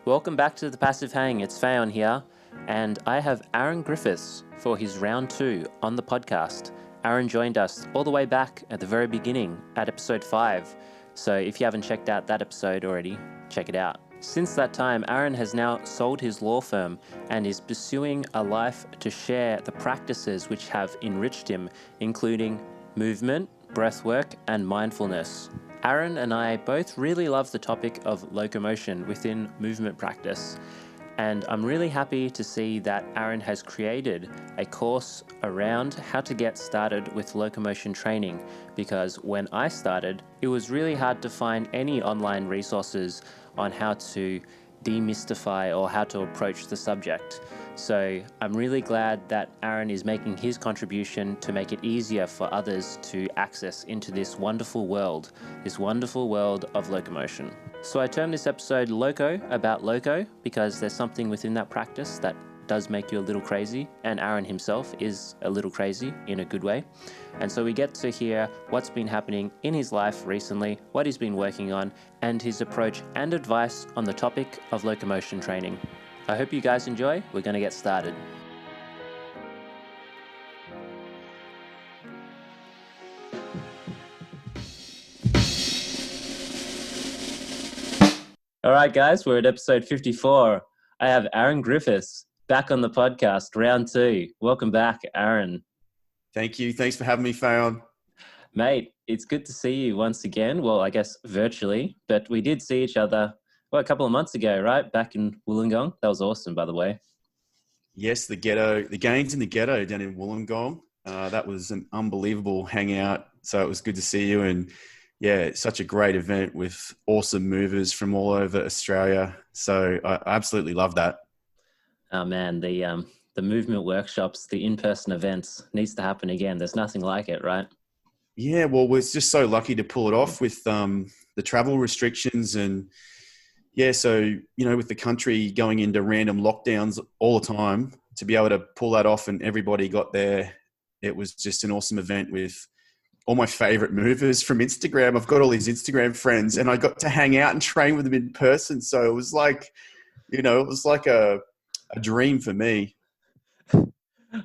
Welcome back to the Passive Hang. It's Phaon here, and I have Aaron Griffiths for his round 2 on the podcast. Aaron joined us all the way back at the very beginning at episode 5. So if you haven't checked out that episode already, check it out. Since that time, Aaron has now sold his law firm and is pursuing a life to share the practices which have enriched him, including movement, breathwork, and mindfulness. Aaron and I both really love the topic of locomotion within movement practice, and I'm really happy to see that Aaron has created a course around how to get started with locomotion training, because when I started, it was really hard to find any online resources on how to demystify or how to approach the subject. So I'm really glad that Aaron is making his contribution to make it easier for others to access into this wonderful world of locomotion. So I termed this episode Loco about Loco because there's something within that practice that does make you a little crazy, and Aaron himself is a little crazy in a good way. And so we get to hear what's been happening in his life recently, what he's been working on, and his approach and advice on the topic of locomotion training. I hope you guys enjoy. We're going to get started. All right, guys, we're at episode 54. I have Aaron Griffiths back on the podcast, round 2. Welcome back, Aaron. Thank you. Thanks for having me, Phaon. Mate, it's good to see you once again. Well, I guess virtually, but we did see each other a couple of months ago, right? Back in Wollongong. That was awesome, by the way. Yes, the gains in the ghetto down in Wollongong. That was an unbelievable hangout. So it was good to see you. And yeah, such a great event with awesome movers from all over Australia. So I absolutely love that. Oh man, the movement workshops, the in-person events needs to happen again. There's nothing like it, right? Yeah, well, we're just so lucky to pull it off with the travel restrictions and yeah, so, with the country going into random lockdowns all the time, to be able to pull that off and everybody got there, it was just an awesome event with all my favorite movers from Instagram. I've got all these Instagram friends and I got to hang out and train with them in person. So it was like, a dream for me.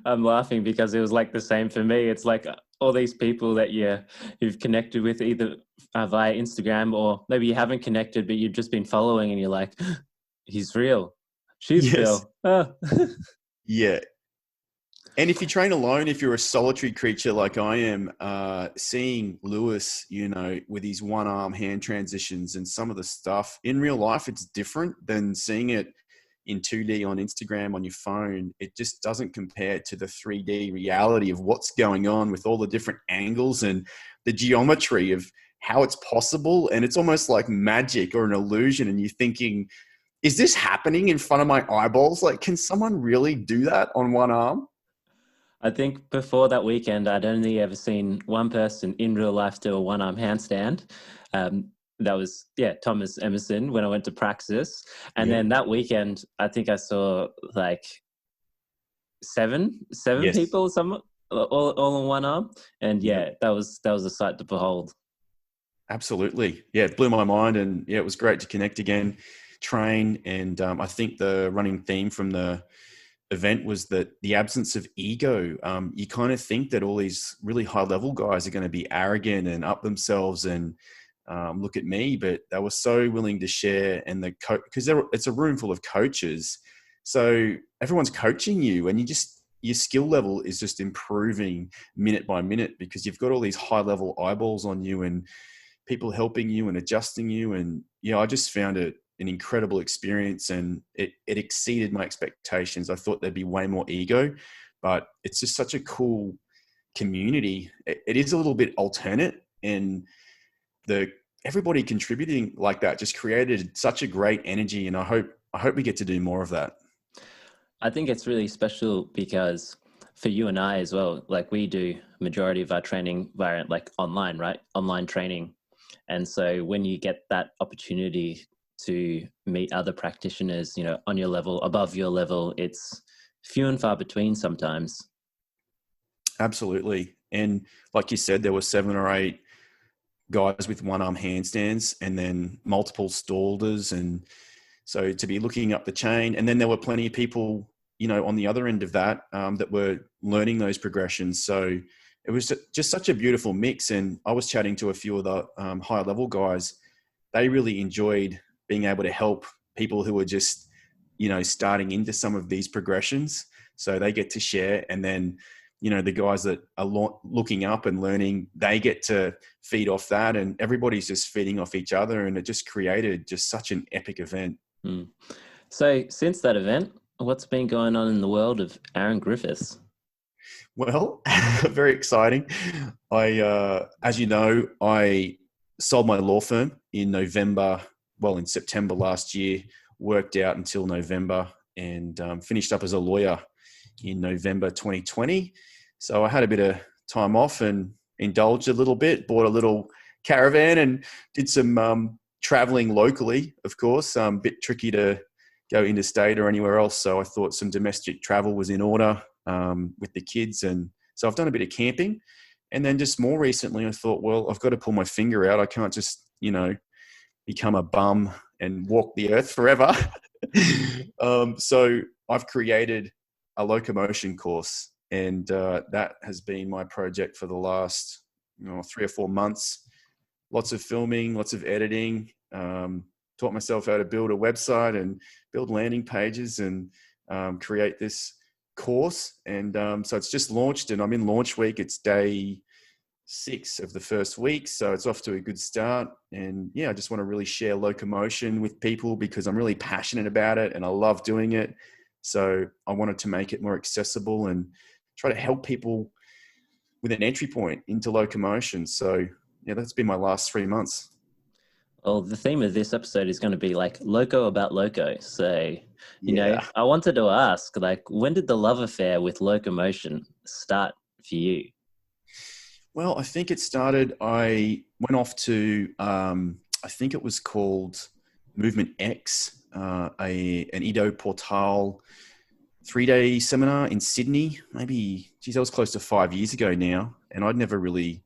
I'm laughing because it was like the same for me. It's like all these people that you've connected with either via Instagram or maybe you haven't connected, but you've just been following and you're like, he's real. She's real. Oh. Yeah. And if you train alone, if you're a solitary creature like I am, seeing Lewis, with his one-arm hand transitions and some of the stuff in real life, it's different than seeing it in 2D on Instagram on your phone. It just doesn't compare to the 3D reality of what's going on with all the different angles and the geometry of how it's possible. And it's almost like magic or an illusion. And you're thinking, is this happening in front of my eyeballs? Like, can someone really do that on one arm? I think before that weekend, I'd only ever seen one person in real life do a one-arm handstand. That was, Thomas Emerson when I went to Praxis. And then that weekend, I think I saw like seven Yes. people, all on one arm. And that was a sight to behold. Absolutely. Yeah, it blew my mind. And yeah, it was great to connect again, train. And I think the running theme from the event was that the absence of ego. You kind of think that all these really high level guys are going to be arrogant and up themselves and look at me, but they were so willing to share, and because it's a room full of coaches, so everyone's coaching you, and your skill level is just improving minute by minute because you've got all these high level eyeballs on you and people helping you and adjusting you. And I just found it an incredible experience, and it exceeded my expectations. I thought there'd be way more ego, but it's just such a cool community. It is a little bit alternate, and everybody contributing like that just created such a great energy. And I hope we get to do more of that. I think it's really special because for you and I as well, like we do majority of our training via like online, right? Online training. And so when you get that opportunity to meet other practitioners, on your level, above your level, it's few and far between sometimes. Absolutely. And like you said, there were 7 or 8 guys with one arm handstands and then multiple stallers and So to be looking up the chain, and then there were plenty of people, on the other end of that, that were learning those progressions. So it was just such a beautiful mix. And I was chatting to a few of the higher level guys. They really enjoyed being able to help people who were just, starting into some of these progressions. So they get to share, and then, the guys that are looking up and learning, they get to feed off that, and everybody's just feeding off each other. And it just created just such an epic event. Mm. So since that event, what's been going on in the world of Aaron Griffiths? Well, very exciting. As you know, I sold my law firm in September last year, worked out until November, and finished up as a lawyer in November 2020. So I had a bit of time off and indulged a little bit, bought a little caravan and did some traveling locally, of course. A bit tricky to go interstate or anywhere else. So I thought some domestic travel was in order with the kids. And so I've done a bit of camping. And then just more recently, I thought, well, I've got to pull my finger out. I can't just, become a bum and walk the earth forever. So I've created a locomotion course, and that has been my project for the last 3 or 4 months. Lots of filming, lots of editing, taught myself how to build a website and build landing pages and create this course. And so it's just launched, and I'm in launch week. It's day 6 of the first week, so it's off to a good start. And I just want to really share locomotion with people because I'm really passionate about it and I love doing it. So I wanted to make it more accessible and try to help people with an entry point into locomotion. So that's been my last 3 months. Well, the theme of this episode is going to be like loco about loco. So, I wanted to ask, when did the love affair with locomotion start for you? Well, I think it started, I went off to, I think it was called Movement X, an Ido Portal 3-day seminar in Sydney. Maybe, that was close to 5 years ago now. And I'd never really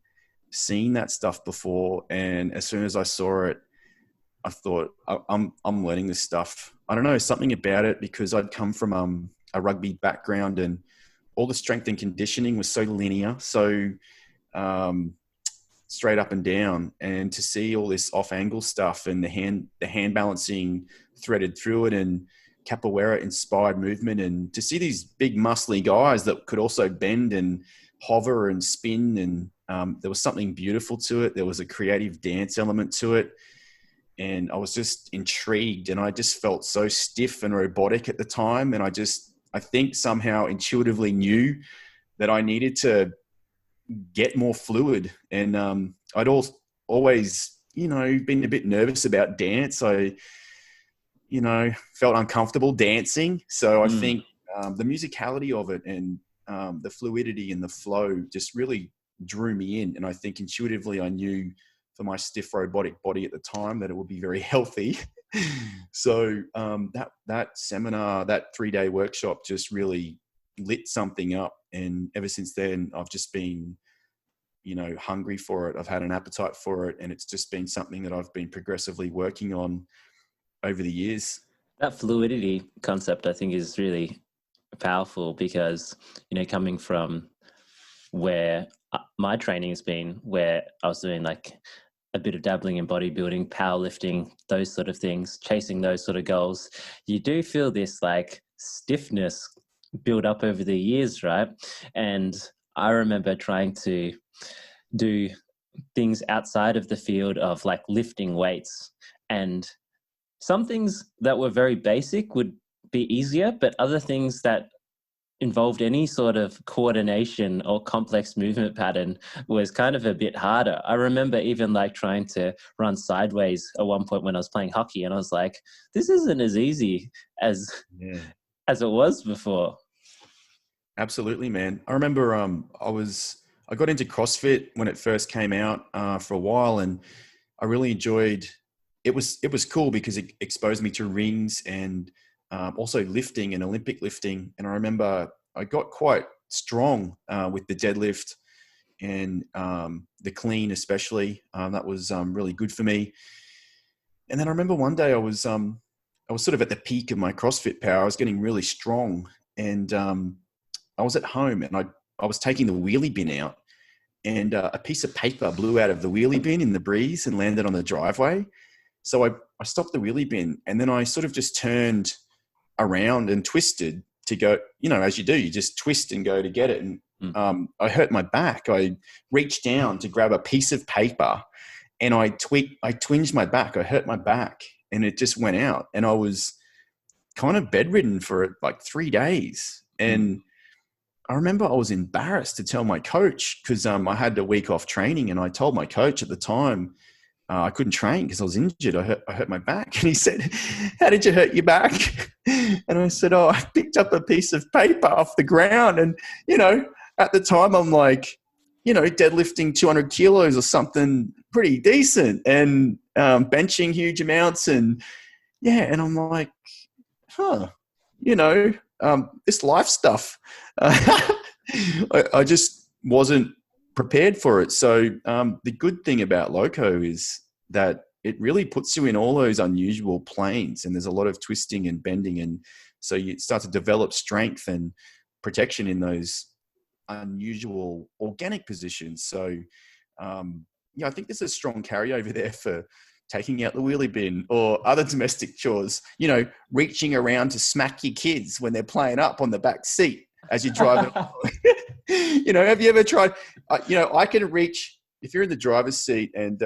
seen that stuff before. And as soon as I saw it, I thought, I'm learning this stuff. I don't know, something about it, because I'd come from a rugby background, and all the strength and conditioning was so linear, so straight up and down. And to see all this off angle stuff and the hand balancing threaded through it, and capoeira inspired movement, and to see these big muscly guys that could also bend and hover and spin. And there was something beautiful to it. There was a creative dance element to it. And I was just intrigued, and I just felt so stiff and robotic at the time. And I think somehow intuitively knew that I needed to get more fluid. And I'd always, been a bit nervous about dance. I, felt uncomfortable dancing. So I think the musicality of it and the fluidity and the flow just really drew me in. And I think intuitively I knew for my stiff robotic body at the time that it would be very healthy. So that seminar, that 3-day workshop just really lit something up. And ever since then, I've just been, hungry for it. I've had an appetite for it. And it's just been something that I've been progressively working on over the years. That fluidity concept, I think, is really powerful because, coming from where my training has been, where I was doing like a bit of dabbling in bodybuilding, powerlifting, those sort of things, chasing those sort of goals, you do feel this like stiffness build up over the years, right? And I remember trying to do things outside of the field of like lifting weights, and some things that were very basic would be easier, but other things that involved any sort of coordination or complex movement pattern was kind of a bit harder. I remember even like trying to run sideways at one point when I was playing hockey, and I was like, this isn't as easy as it was before. Absolutely, man. I remember I got into CrossFit when it first came out for a while, and I really enjoyed it. Was cool because it exposed me to rings and also lifting and Olympic lifting. And I remember I got quite strong with the deadlift and the clean especially. That was really good for me. And then I remember one day I was I was sort of at the peak of my CrossFit power. I was getting really strong, and I was at home, and I was taking the wheelie bin out, and a piece of paper blew out of the wheelie bin in the breeze and landed on the driveway. So I stopped the wheelie bin, and then I sort of just turned around and twisted to go, as you do, you just twist and go to get it. And I hurt my back. I reached down to grab a piece of paper, and I twinged my back. I hurt my back, and it just went out. And I was kind of bedridden for like 3 days. And I remember I was embarrassed to tell my coach, because I had a week off training, and I told my coach at the time I couldn't train because I was injured. I hurt my back. And he said, "How did you hurt your back?" And I said, "Oh, I picked up a piece of paper off the ground." And, at the time I'm like, deadlifting 200 kilos or something pretty decent, and benching huge amounts. And and I'm like, this life stuff. I just wasn't prepared for it. So the good thing about Loco is that it really puts you in all those unusual planes, and there's a lot of twisting and bending. And so you start to develop strength and protection in those unusual organic positions. So, I think there's a strong carryover there for taking out the wheelie bin or other domestic chores, reaching around to smack your kids when they're playing up on the back seat as you're driving. Have you ever tried, I can reach, if you're in the driver's seat, and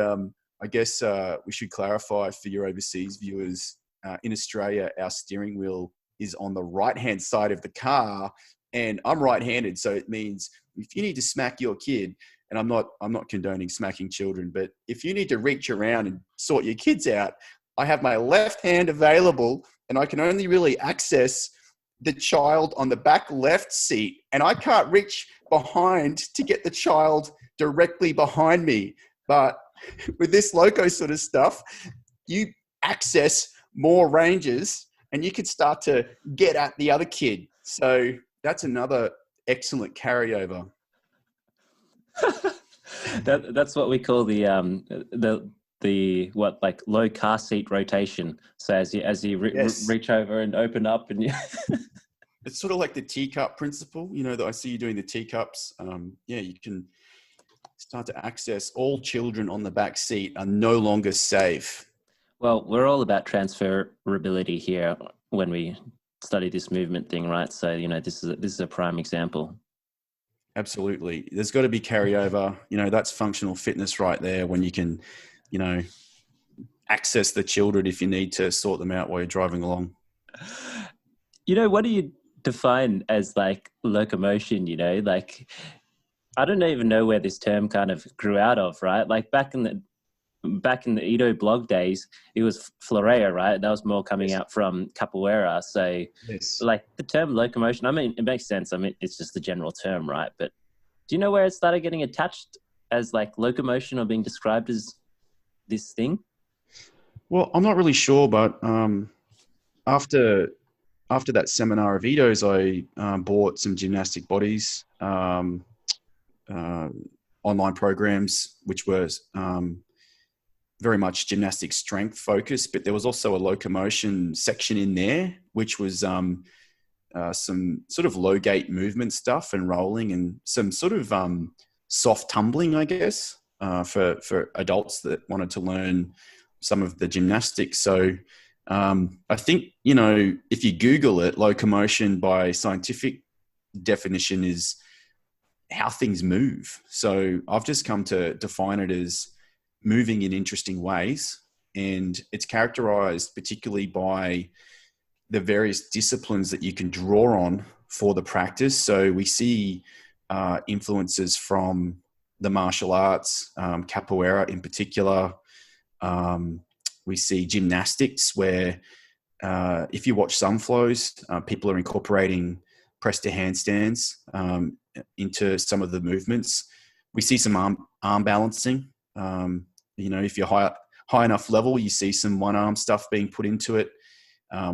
I guess we should clarify for your overseas viewers, in Australia, our steering wheel is on the right-hand side of the car, and I'm right-handed. So it means if you need to smack your kid, and I'm not condoning smacking children, but if you need to reach around and sort your kids out, I have my left hand available, and I can only really access the child on the back left seat, and I can't reach behind to get the child directly behind me. But with this Loco sort of stuff, you access more ranges, and you can start to get at the other kid. So that's another excellent carryover. That's what we call the low car seat rotation. So as you reach over and open up, and it's sort of like the teacup principle, that I see you doing the teacups. You can start to access. All children on the back seat are no longer safe. Well, we're all about transferability here when we study this movement thing, right? So this is a prime example. Absolutely. There's got to be carryover. That's functional fitness right there, when you can, access the children if you need to sort them out while you're driving along. What do you define as like locomotion? I don't even know where this term kind of grew out of, right? Like back in the Ido blog days, it was Florea, right? That was more coming out from capoeira. So like the term locomotion, I mean, it makes sense. I mean, it's just the general term, right? But do you know where it started getting attached as like locomotion, or being described as this thing? Well, I'm not really sure, but after that seminar of Ido's, I bought some gymnastic bodies, online programs, which were very much gymnastic strength focused, but there was also a locomotion section in there, which was some sort of low gait movement stuff and rolling, and some sort of soft tumbling, I guess, for adults that wanted to learn some of the gymnastics. So I think, if you Google it, locomotion by scientific definition is how things move. So I've just come to define it as moving in interesting ways, and it's characterized particularly by the various disciplines that you can draw on for the practice. So we see influences from the martial arts, capoeira in particular. We see gymnastics where if you watch some flows, people are incorporating press to handstands into some of the movements. We see some arm balancing. If you're high enough level, you see some one arm stuff being put into it.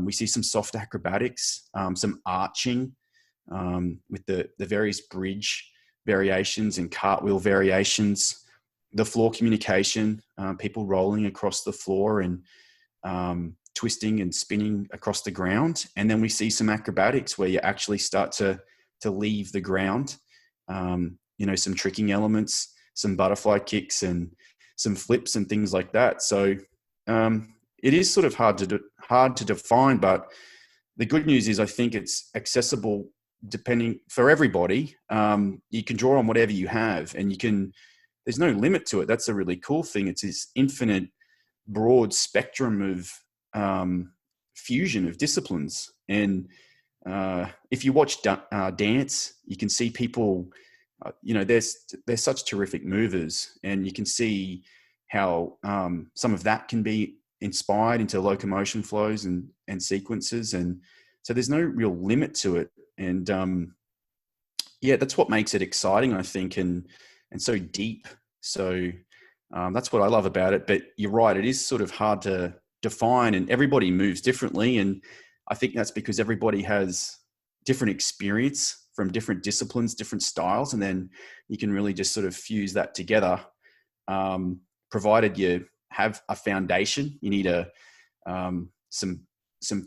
We see some soft acrobatics, some arching with the various bridge variations and cartwheel variations, the floor communication, people rolling across the floor, and twisting and spinning across the ground. And then we see some acrobatics where you actually start to leave the ground, some tricking elements, some butterfly kicks and some flips and things like that. So it is sort of hard to define, but the good news is I think it's accessible for everybody. You can draw on whatever you have, and there's no limit to it. That's a really cool thing. It's this infinite broad spectrum of fusion of disciplines. And if you watch dance, you can see people, they're such terrific movers, and you can see how some of that can be inspired into locomotion flows and sequences. And so there's no real limit to it. And that's what makes it exciting, I think, and so deep. So that's what I love about it. But you're right, it is sort of hard to define, and everybody moves differently. And I think that's because everybody has different experience from different disciplines, different styles. And then you can really just sort of fuse that together, provided you have a foundation. You need some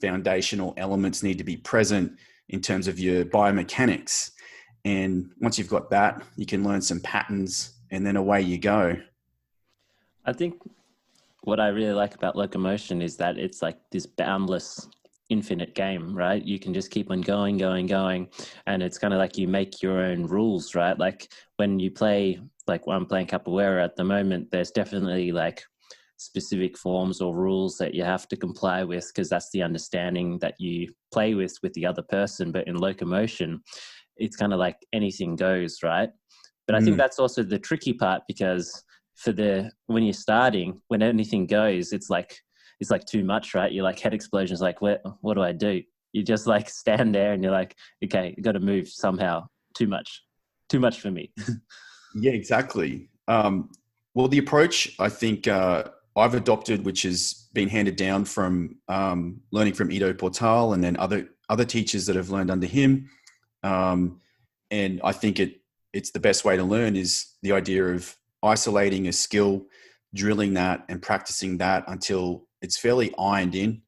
foundational elements need to be present in terms of your biomechanics. And once you've got that, you can learn some patterns, and then away you go. I think what I really like about locomotion is that it's like this boundless, infinite game, right? You can just keep on going. And it's kind of like you make your own rules, right? Like when you play, like when I'm playing capoeira at the moment, there's definitely like specific forms or rules that you have to comply with, because that's the understanding that you play with the other person. But in locomotion, it's kind of like anything goes, right? But I think that's also the tricky part, because when you're starting, when anything goes, it's like too much, right? You're like, head explosions, like, what do I do? You just like stand there and you're like, okay, you got to move somehow. Too much for me. Yeah, exactly. Well, the approach I think I've adopted, which has been handed down from learning from Ido Portal and then other teachers that have learned under him. And I think it's the best way to learn is the idea of isolating a skill, drilling that and practicing that until it's fairly ironed in.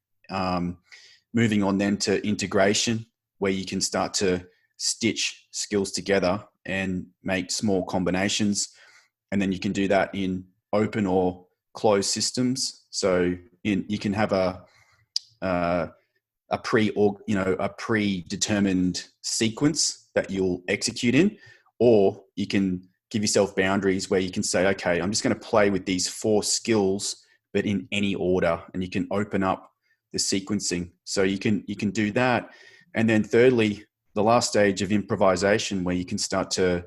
Moving on then to integration, where you can start to stitch skills together and make small combinations. And then you can do that in open or closed systems. So you can have a predetermined sequence that you'll execute in, or you can give yourself boundaries where you can say, okay, I'm just going to play with these 4 skills, but in any order, and you can open up the sequencing. So you can do that. And then thirdly, the last stage of improvisation, where you can start to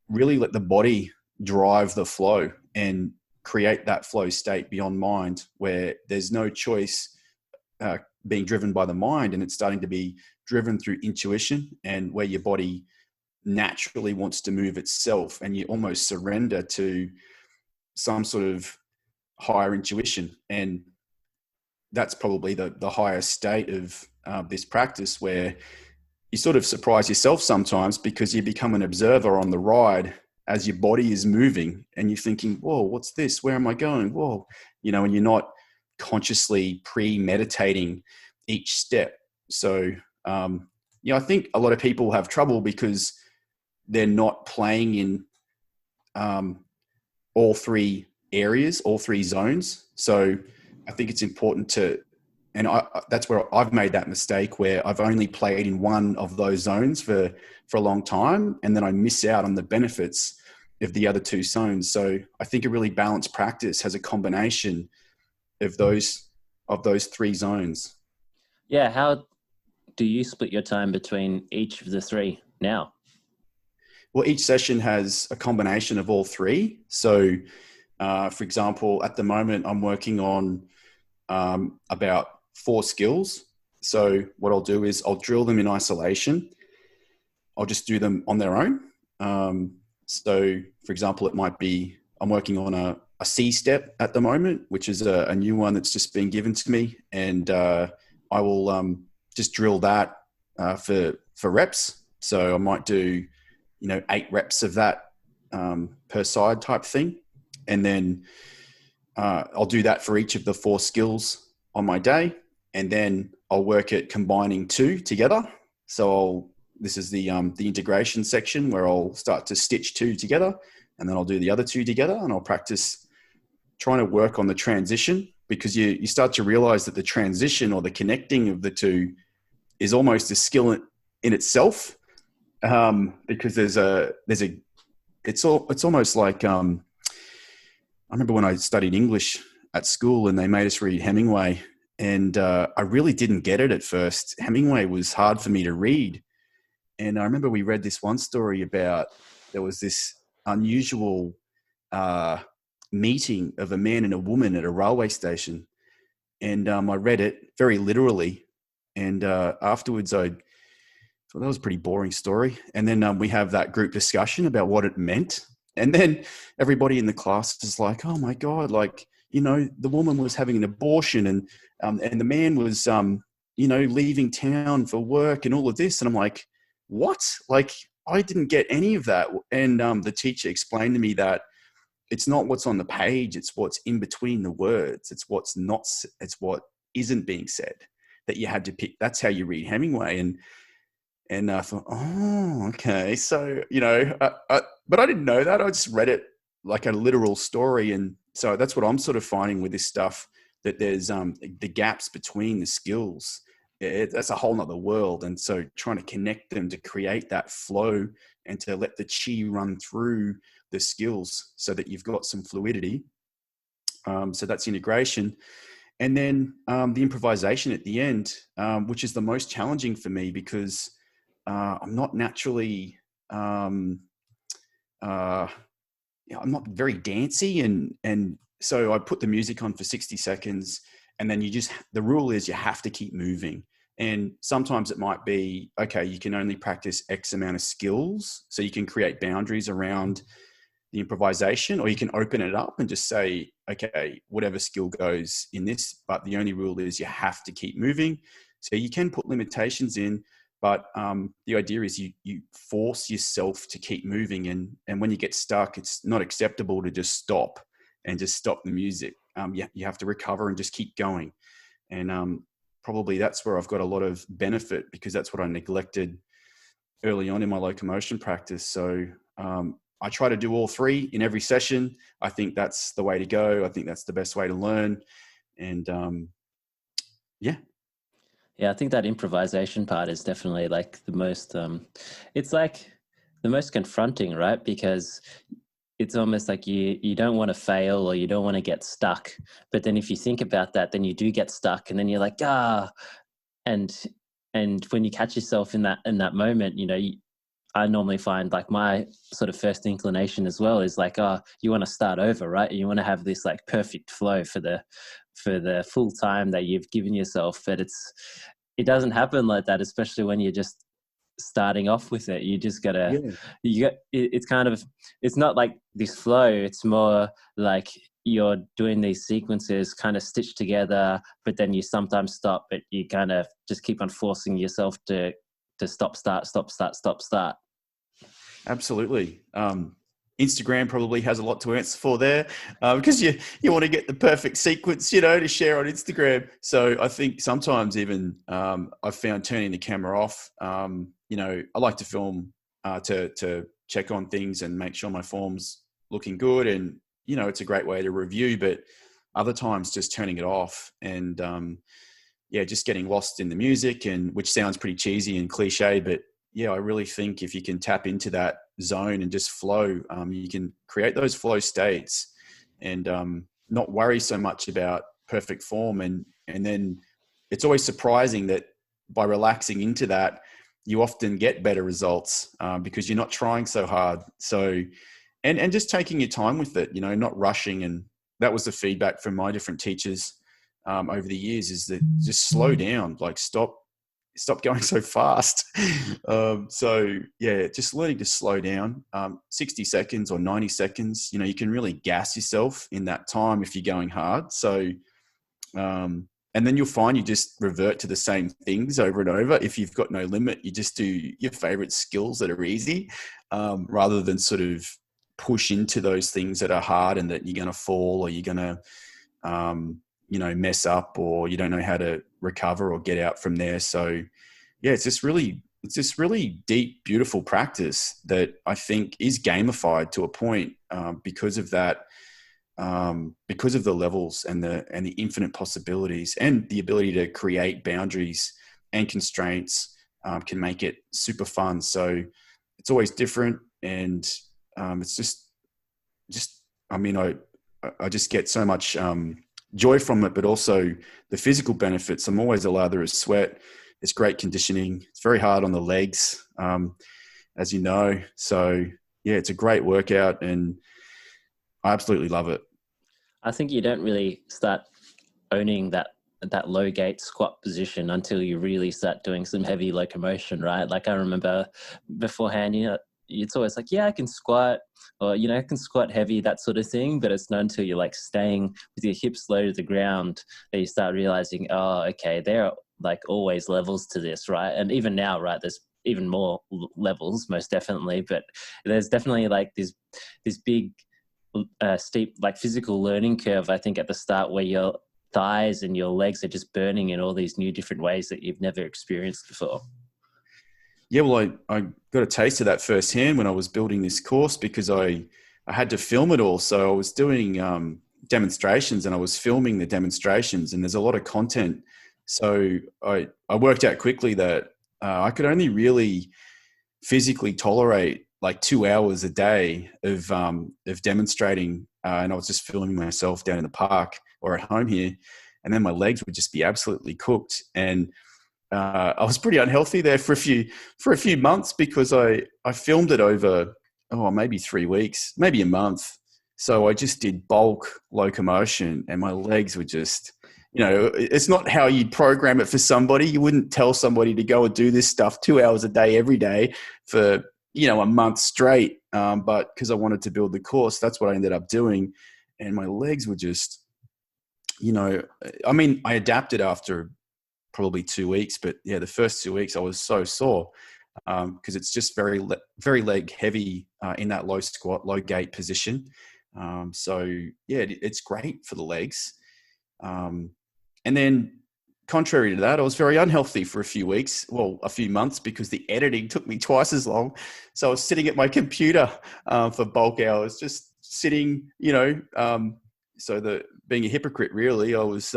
really let the body drive the flow and create that flow state beyond mind, where there's no choice being driven by the mind, and it's starting to be driven through intuition, and where your body naturally wants to move itself, and you almost surrender to some sort of higher intuition. And that's probably the highest state of this practice, where you sort of surprise yourself sometimes, because you become an observer on the ride as your body is moving, and you're thinking, whoa, what's this? Where am I going? Whoa, and you're not consciously premeditating each step. So, I think a lot of people have trouble because they're not playing in all 3 areas, all 3 zones. So I think it's important that's where I've made that mistake, where I've only played in one of those zones for a long time, and then I miss out on the benefits of the other 2 zones. So I think a really balanced practice has a combination of those 3 zones. Yeah. How do you split your time between each of the 3 now? Well, each session has a combination of all 3. So, for example, at the moment, I'm working on about 4 skills. So what I'll do is I'll drill them in isolation. I'll just do them on their own. So, for example, it might be I'm working on a C step at the moment, which is a new one that's just been given to me. And I will just drill that for reps. So I might do 8 reps of that per side type thing. And then I'll do that for each of the 4 skills on my day, and then I'll work at combining two together. So this is the integration section where I'll start to stitch two together, and then I'll do the other two together, and I'll practice trying to work on the transition, because you start to realize that the transition or the connecting of the two is almost a skill in itself. Because it's almost like, I remember when I studied English at school and they made us read Hemingway, and I really didn't get it at first. Hemingway was hard for me to read. And I remember we read this one story about, there was this unusual meeting of a man and a woman at a railway station. And I read it very literally. And afterwards I thought that was a pretty boring story. And then we have that group discussion about what it meant. And then everybody in the class is like, oh my God, like, you know, the woman was having an abortion, and the man was, you know, leaving town for work and all of this. And I'm like, what? Like, I didn't get any of that. And the teacher explained to me that it's not what's on the page, it's what's in between the words. It's what isn't being said that you had to pick. That's how you read Hemingway. And I thought, oh, okay. So, you know, but I didn't know that. I just read it like a literal story. And so that's what I'm sort of finding with this stuff, that there's the gaps between the skills. That's a whole nother world. And so trying to connect them to create that flow and to let the chi run through the skills so that you've got some fluidity. So that's integration. And then the improvisation at the end, which is the most challenging for me, because I'm not naturally, I'm not very dancey. And so I put the music on for 60 seconds, and then the rule is you have to keep moving. And sometimes it might be, okay, you can only practice X amount of skills. So you can create boundaries around the improvisation, or you can open it up and just say, okay, whatever skill goes in this, but the only rule is you have to keep moving. So you can put limitations in, but the idea is you force yourself to keep moving. And when you get stuck, it's not acceptable to just stop the music. You have to recover and just keep going. And probably that's where I've got a lot of benefit, because that's what I neglected early on in my locomotion practice. So I try to do all three in every session. I think that's the way to go. I think that's the best way to learn. And yeah. Yeah, I think that improvisation part is definitely like the most, it's like the most confronting, right? Because it's almost like you don't want to fail, or you don't want to get stuck. But then if you think about that, then you do get stuck, and then you're like, and when you catch yourself in that moment, you know, I normally find like my sort of first inclination as well is like, you want to start over, right? You want to have this like perfect flow for the full time that you've given yourself. But it doesn't happen like that, especially when you're just starting off with it. You just gotta, it's not like this flow. It's more like you're doing these sequences kind of stitched together, but then you sometimes stop, but you kind of just keep on forcing yourself to stop, start. Absolutely. Instagram probably has a lot to answer for there, because you want to get the perfect sequence, you know, to share on Instagram. So I think sometimes even I've found turning the camera off. You know, I like to film to check on things and make sure my form's looking good, and you know, it's a great way to review. But other times, just turning it off and just getting lost in the music, and which sounds pretty cheesy and cliche, but yeah, I really think if you can tap into that zone and just flow, you can create those flow states and not worry so much about perfect form. And then it's always surprising that by relaxing into that, you often get better results because you're not trying so hard. So, and just taking your time with it, you know, not rushing. And that was the feedback from my different teachers over the years, is that just slow down, like stop going so fast. So yeah, just learning to slow down. 60 seconds or 90 seconds, you know, you can really gas yourself in that time if you're going hard. So, and then you'll find you just revert to the same things over and over. If you've got no limit, you just do your favorite skills that are easy, rather than sort of push into those things that are hard and that you're going to fall, or you're going to, mess up, or you don't know how to recover or get out from there. So yeah, it's this really deep, beautiful practice that I think is gamified to a point, because of that, because of the levels and the infinite possibilities and the ability to create boundaries and constraints, can make it super fun. So it's always different, and it's just I mean, I just get so much joy from it, but also the physical benefits. I'm always a lather of sweat. It's great conditioning. It's very hard on the legs, as you know. So yeah, it's a great workout, and I absolutely love it. I think you don't really start owning that low gate squat position until you really start doing some heavy locomotion, right? Like I remember beforehand, it's always like, yeah, I can squat, or, I can squat heavy, that sort of thing. But it's not until you're like staying with your hips low to the ground that you start realizing, oh, okay, there are like always levels to this, right? And even now, right, there's even more levels, most definitely. But there's definitely like this big, steep, like physical learning curve, I think, at the start, where your thighs and your legs are just burning in all these new different ways that you've never experienced before. Yeah, well, I got a taste of that firsthand when I was building this course, because I had to film it all. So I was doing demonstrations, and I was filming the demonstrations, and there's a lot of content. So I worked out quickly that I could only really physically tolerate like 2 hours a day of demonstrating, and I was just filming myself down in the park or at home here, and then my legs would just be absolutely cooked. And I was pretty unhealthy there for a few months, because I filmed it over maybe 3 weeks, maybe a month. So I just did bulk locomotion, and my legs were just, it's not how you'd program it for somebody. You wouldn't tell somebody to go and do this stuff 2 hours a day every day for a month straight. But because I wanted to build the course, that's what I ended up doing, and my legs were just, I adapted after probably 2 weeks, but yeah, the first 2 weeks I was so sore, because it's just very leg heavy in that low squat, low gait position. So yeah, it's great for the legs. And then contrary to that, I was very unhealthy for a few months, because the editing took me twice as long. So I was sitting at my computer for bulk hours, just sitting, so being a hypocrite, really, I was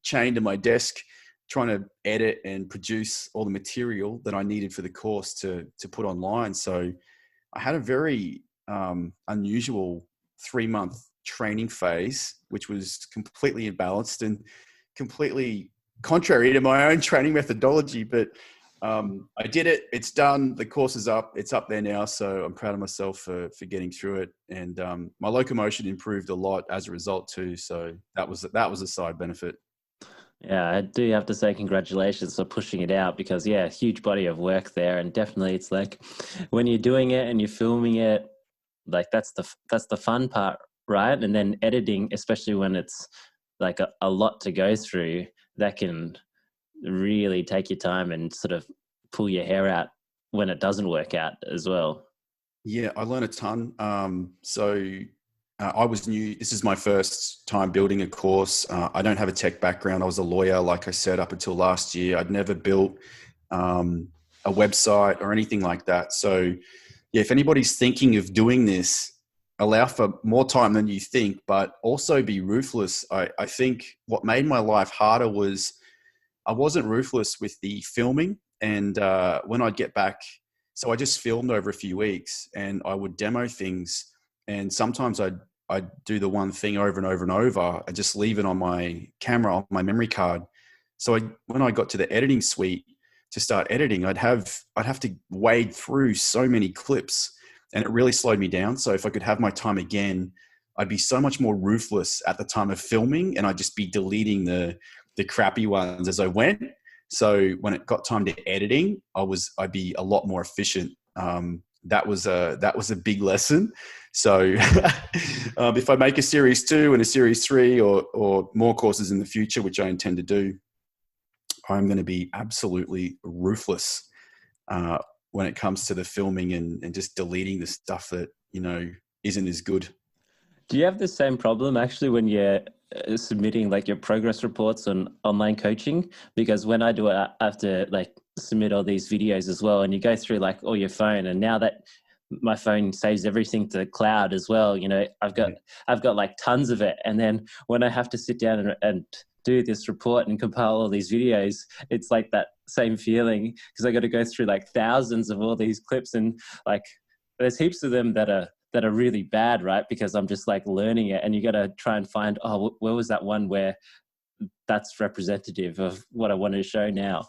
chained to my desk, trying to edit and produce all the material that I needed for the course to put online. So I had a very unusual 3-month training phase, which was completely imbalanced and completely contrary to my own training methodology. But I did it. It's done. The course is up. It's up there now. So I'm proud of myself for getting through it. And my locomotion improved a lot as a result too. So that was a side benefit. Yeah, I do have to say congratulations for pushing it out, because yeah, huge body of work there. And definitely it's like when you're doing it and you're filming it, like that's the fun part, right? And then editing, especially when it's like a lot to go through, that can really take your time and sort of pull your hair out when it doesn't work out as well. Yeah, I learned a ton. I was new. This is my first time building a course. I don't have a tech background. I was a lawyer, like I said, up until last year. I'd never built a website or anything like that. So yeah, if anybody's thinking of doing this, allow for more time than you think, but also be ruthless. I think what made my life harder was I wasn't ruthless with the filming. And when I'd get back, so I just filmed over a few weeks, and I would demo things. And sometimes I'd do the one thing over and over and over. I just leave it on my camera, on my memory card. So when I got to the editing suite to start editing, I'd have to wade through so many clips, and it really slowed me down. So if I could have my time again, I'd be so much more ruthless at the time of filming, and I'd just be deleting the crappy ones as I went. So when it got time to editing, I'd be a lot more efficient. That was a big lesson. So if I make a series 2 and a series 3 or more courses in the future, which I intend to do, I'm going to be absolutely ruthless when it comes to the filming and just deleting the stuff that, isn't as good. Do you have the same problem actually when you're submitting like your progress reports on online coaching, because when I do it, I have to like submit all these videos as well, and you go through like all your phone, and now that my phone saves everything to the cloud as well, you know, I've got like tons of it, and then when I have to sit down and do this report and compile all these videos, it's like that same feeling, because I got to go through like thousands of all these clips, and like there's heaps of them that are really bad, right? Because I'm just like learning it, and you got to try and find, oh, where was that one where that's representative of what I want to show now.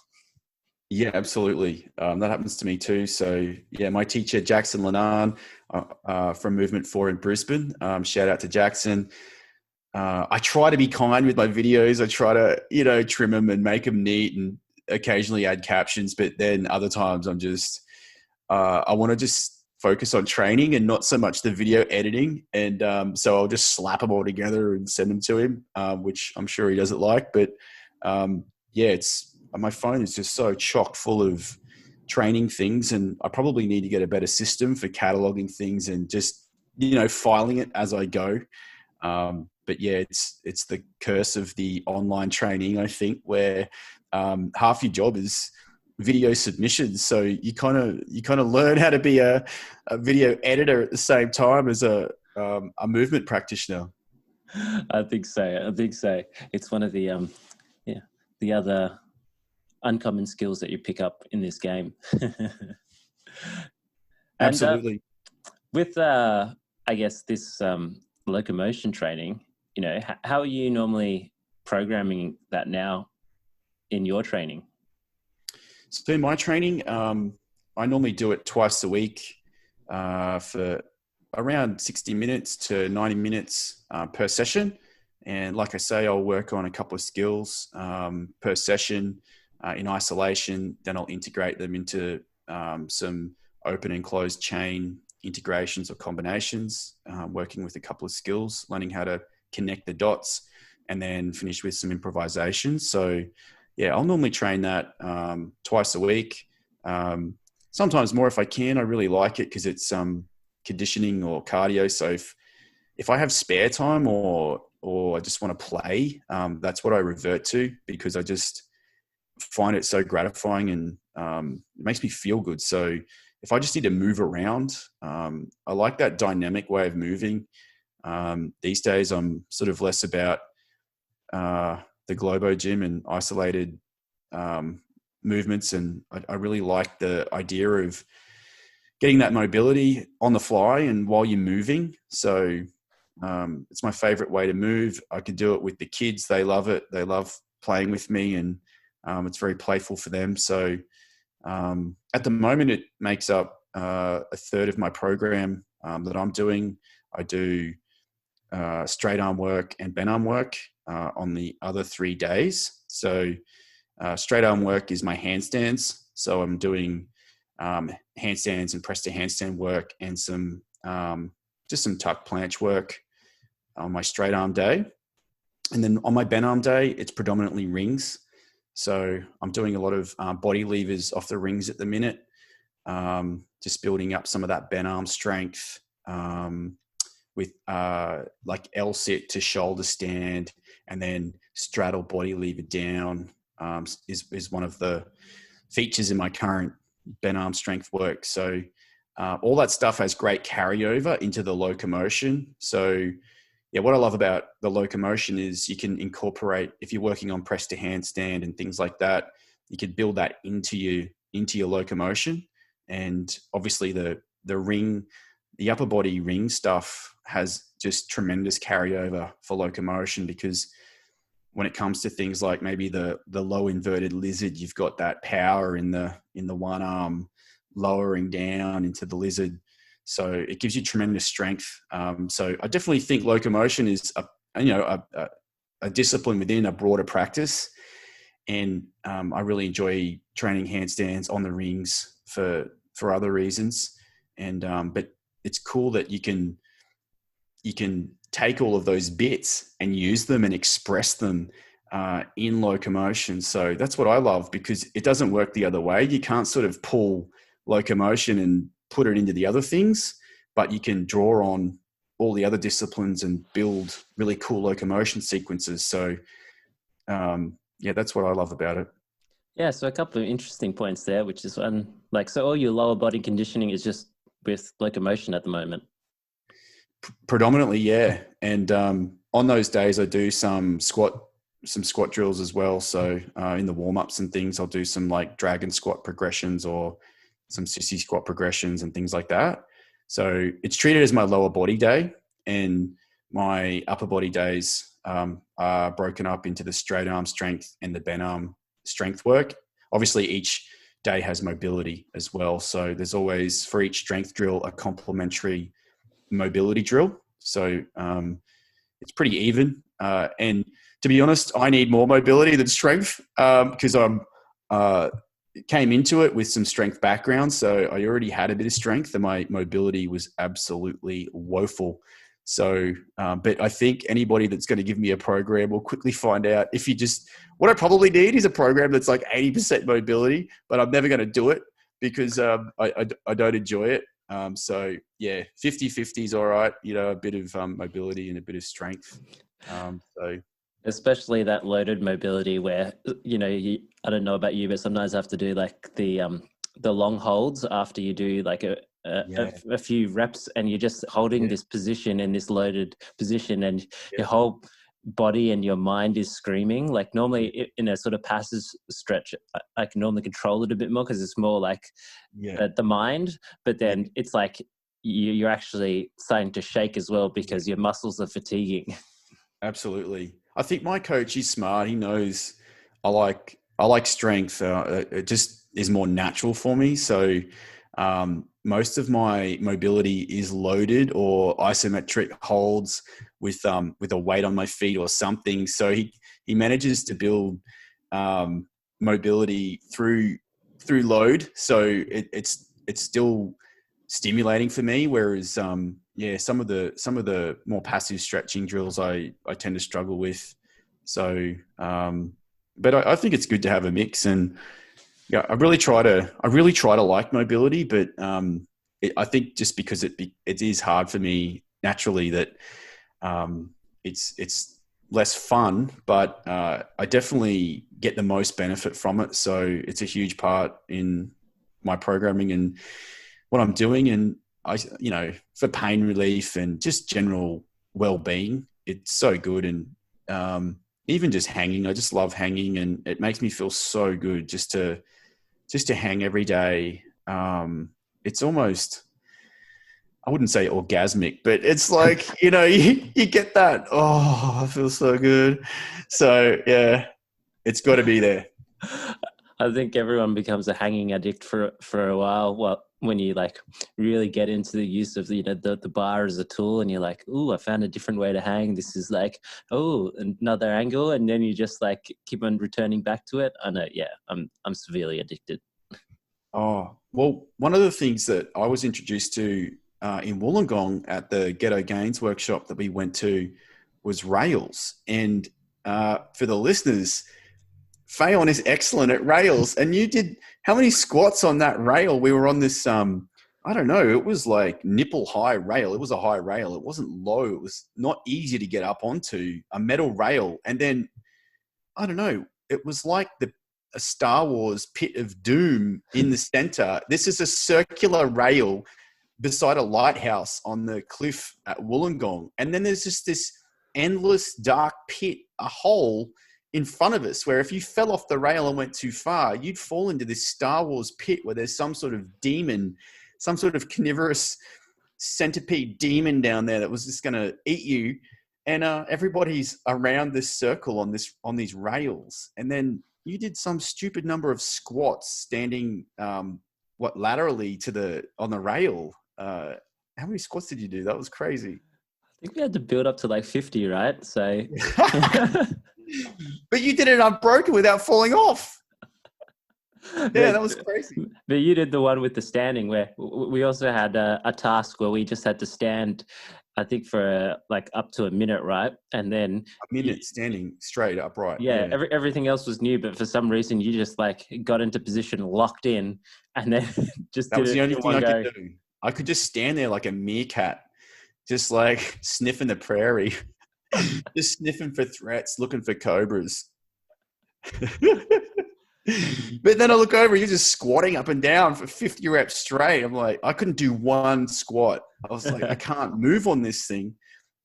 Yeah, absolutely. That happens to me too. So yeah, my teacher, Jackson Lanarn, from Movement 4 in Brisbane, shout out to Jackson. I try to be kind with my videos. I try to, you know, trim them and make them neat and occasionally add captions, but then other times I'm just, I want to just focus on training and not so much the video editing. And so I'll just slap them all together and send them to him, which I'm sure he doesn't like. But yeah, my phone is just so chock full of training things, and I probably need to get a better system for cataloging things and just, you know, filing it as I go. But yeah, it's the curse of the online training, I think, where half your job is video submissions. So you kind of learn how to be a video editor at the same time as a movement practitioner. I think so. It's one of the the other uncommon skills that you pick up in this game. Absolutely. With I guess this locomotion training, you know, how are you normally programming that now in your training? So in my training, I normally do it twice a week for around 60 minutes to 90 minutes per session. And like I say, I'll work on a couple of skills per session in isolation. Then I'll integrate them into some open and closed chain integrations or combinations, working with a couple of skills, learning how to connect the dots, and then finish with some improvisation. So yeah, I'll normally train that twice a week, sometimes more if I can. I really like it because it's conditioning or cardio. So if I have spare time or I just want to play, that's what I revert to, because I just find it so gratifying and it makes me feel good. So if I just need to move around, I like that dynamic way of moving. These days, I'm sort of less about the Globo gym and isolated movements. And I really like the idea of getting that mobility on the fly and while you're moving. So it's my favorite way to move. I can do it with the kids. They love it. They love playing with me, and it's very playful for them. So at the moment, it makes up a third of my program that I'm doing. I do straight arm work and bent arm work on the other 3 days. So straight arm work is my handstands. So I'm doing handstands and press to handstand work and some just some tuck planche work on my straight arm day. And then on my bent arm day, it's predominantly rings. So I'm doing a lot of body levers off the rings at the minute, just building up some of that bent arm strength with like L sit to shoulder stand, and then straddle body lever down is one of the features in my current bent arm strength work. So all that stuff has great carryover into the locomotion. So yeah, what I love about the locomotion is you can incorporate, if you're working on press to handstand and things like that, you could build that into your locomotion. And obviously the ring, the upper body ring stuff has just tremendous carryover for locomotion, because when it comes to things like maybe the low inverted lizard, you've got that power in the one arm lowering down into the lizard. So it gives you tremendous strength. So I definitely think locomotion is a discipline within a broader practice. And I really enjoy training handstands on the rings for other reasons. And but it's cool that you can take all of those bits and use them and express them in locomotion. So that's what I love, because it doesn't work the other way. You can't sort of pull locomotion and put it into the other things, but you can draw on all the other disciplines and build really cool locomotion sequences. So that's what I love about it. Yeah, so a couple of interesting points there, which is one, like, so all your lower body conditioning is just with locomotion at the moment? Predominantly, yeah. And on those days, I do some squat drills as well. So in the warm-ups and things, I'll do some like dragon squat progressions or some sissy squat progressions and things like that. So it's treated as my lower body day, and my upper body days are broken up into the straight arm strength and the bent arm strength work. Obviously, each day has mobility as well. So there's always, for each strength drill, a complementary mobility drill. So it's pretty even. And to be honest, I need more mobility than strength because I'm came into it with some strength background. So I already had a bit of strength and my mobility was absolutely woeful. So, but I think anybody that's going to give me a program will quickly find out what I probably need is a program that's like 80% mobility, but I'm never going to do it because I don't enjoy it. So yeah, 50-50 is all right. A bit of mobility and a bit of strength. So especially that loaded mobility where, I don't know about you, but sometimes I have to do like the long holds after you do like a few reps, and you're just holding this position in this loaded position, and your whole body and your mind is screaming. Like normally in a sort of passive stretch, I can normally control it a bit more because it's more like the mind, but then it's like you're actually starting to shake as well because your muscles are fatiguing. Absolutely. I think my coach, he's smart. He knows I like strength. It just is more natural for me. So most of my mobility is loaded or isometric holds with a weight on my feet or something. So he manages to build mobility through load. So it's still stimulating for me. Whereas some of the more passive stretching drills I tend to struggle with. So but I think it's good to have a mix, and I really try to like mobility, but I think just because it is hard for me naturally that it's less fun, but I definitely get the most benefit from it. So it's a huge part in my programming and what I'm doing, and for pain relief and just general well-being, it's so good. And even just hanging, I just love hanging, and it makes me feel so good just to hang every day. It's almost, I wouldn't say orgasmic, but it's like, you get that. Oh, I feel so good. So yeah, it's got to be there. I think everyone becomes a hanging addict for a while. Well, when you like really get into the use of the bar as a tool, and you're like, "Ooh, I found a different way to hang. This is like, oh, another angle," and then you just like keep on returning back to it. I know, yeah, I'm severely addicted. Oh, well, one of the things that I was introduced to in Wollongong at the Ghetto Gains workshop that we went to was rails. And for the listeners, Phaon is excellent at rails. And you did how many squats on that rail? We were on this, I don't know, it was like nipple high rail. It was a high rail. It wasn't low. It was not easy to get up onto, a metal rail. And then, I don't know, it was like a Star Wars pit of doom in the center. This is a circular rail beside a lighthouse on the cliff at Wollongong. And then there's just this endless dark pit, a hole in front of us where if you fell off the rail and went too far, you'd fall into this Star Wars pit where there's some sort of demon, some sort of carnivorous centipede demon down there that was just going to eat you. And everybody's around this circle on these rails. And then you did some stupid number of squats standing, laterally on the rail. How many squats did you do? That was crazy. I think we had to build up to like 50, right? So, but you did it unbroken without falling off. Yeah, that was crazy. But you did the one with the standing, where we also had a task where we just had to stand, I think for like up to a minute, right? And then a minute standing straight upright. Yeah. Everything else was new, but for some reason you just like got into position, locked in, and then just that was the only thing I could do. I could just stand there like a meerkat, just like sniffing the prairie, just sniffing for threats, looking for cobras. But then I look over, you're just squatting up and down for 50 reps straight. I'm like, I couldn't do one squat. I was like, I can't move on this thing.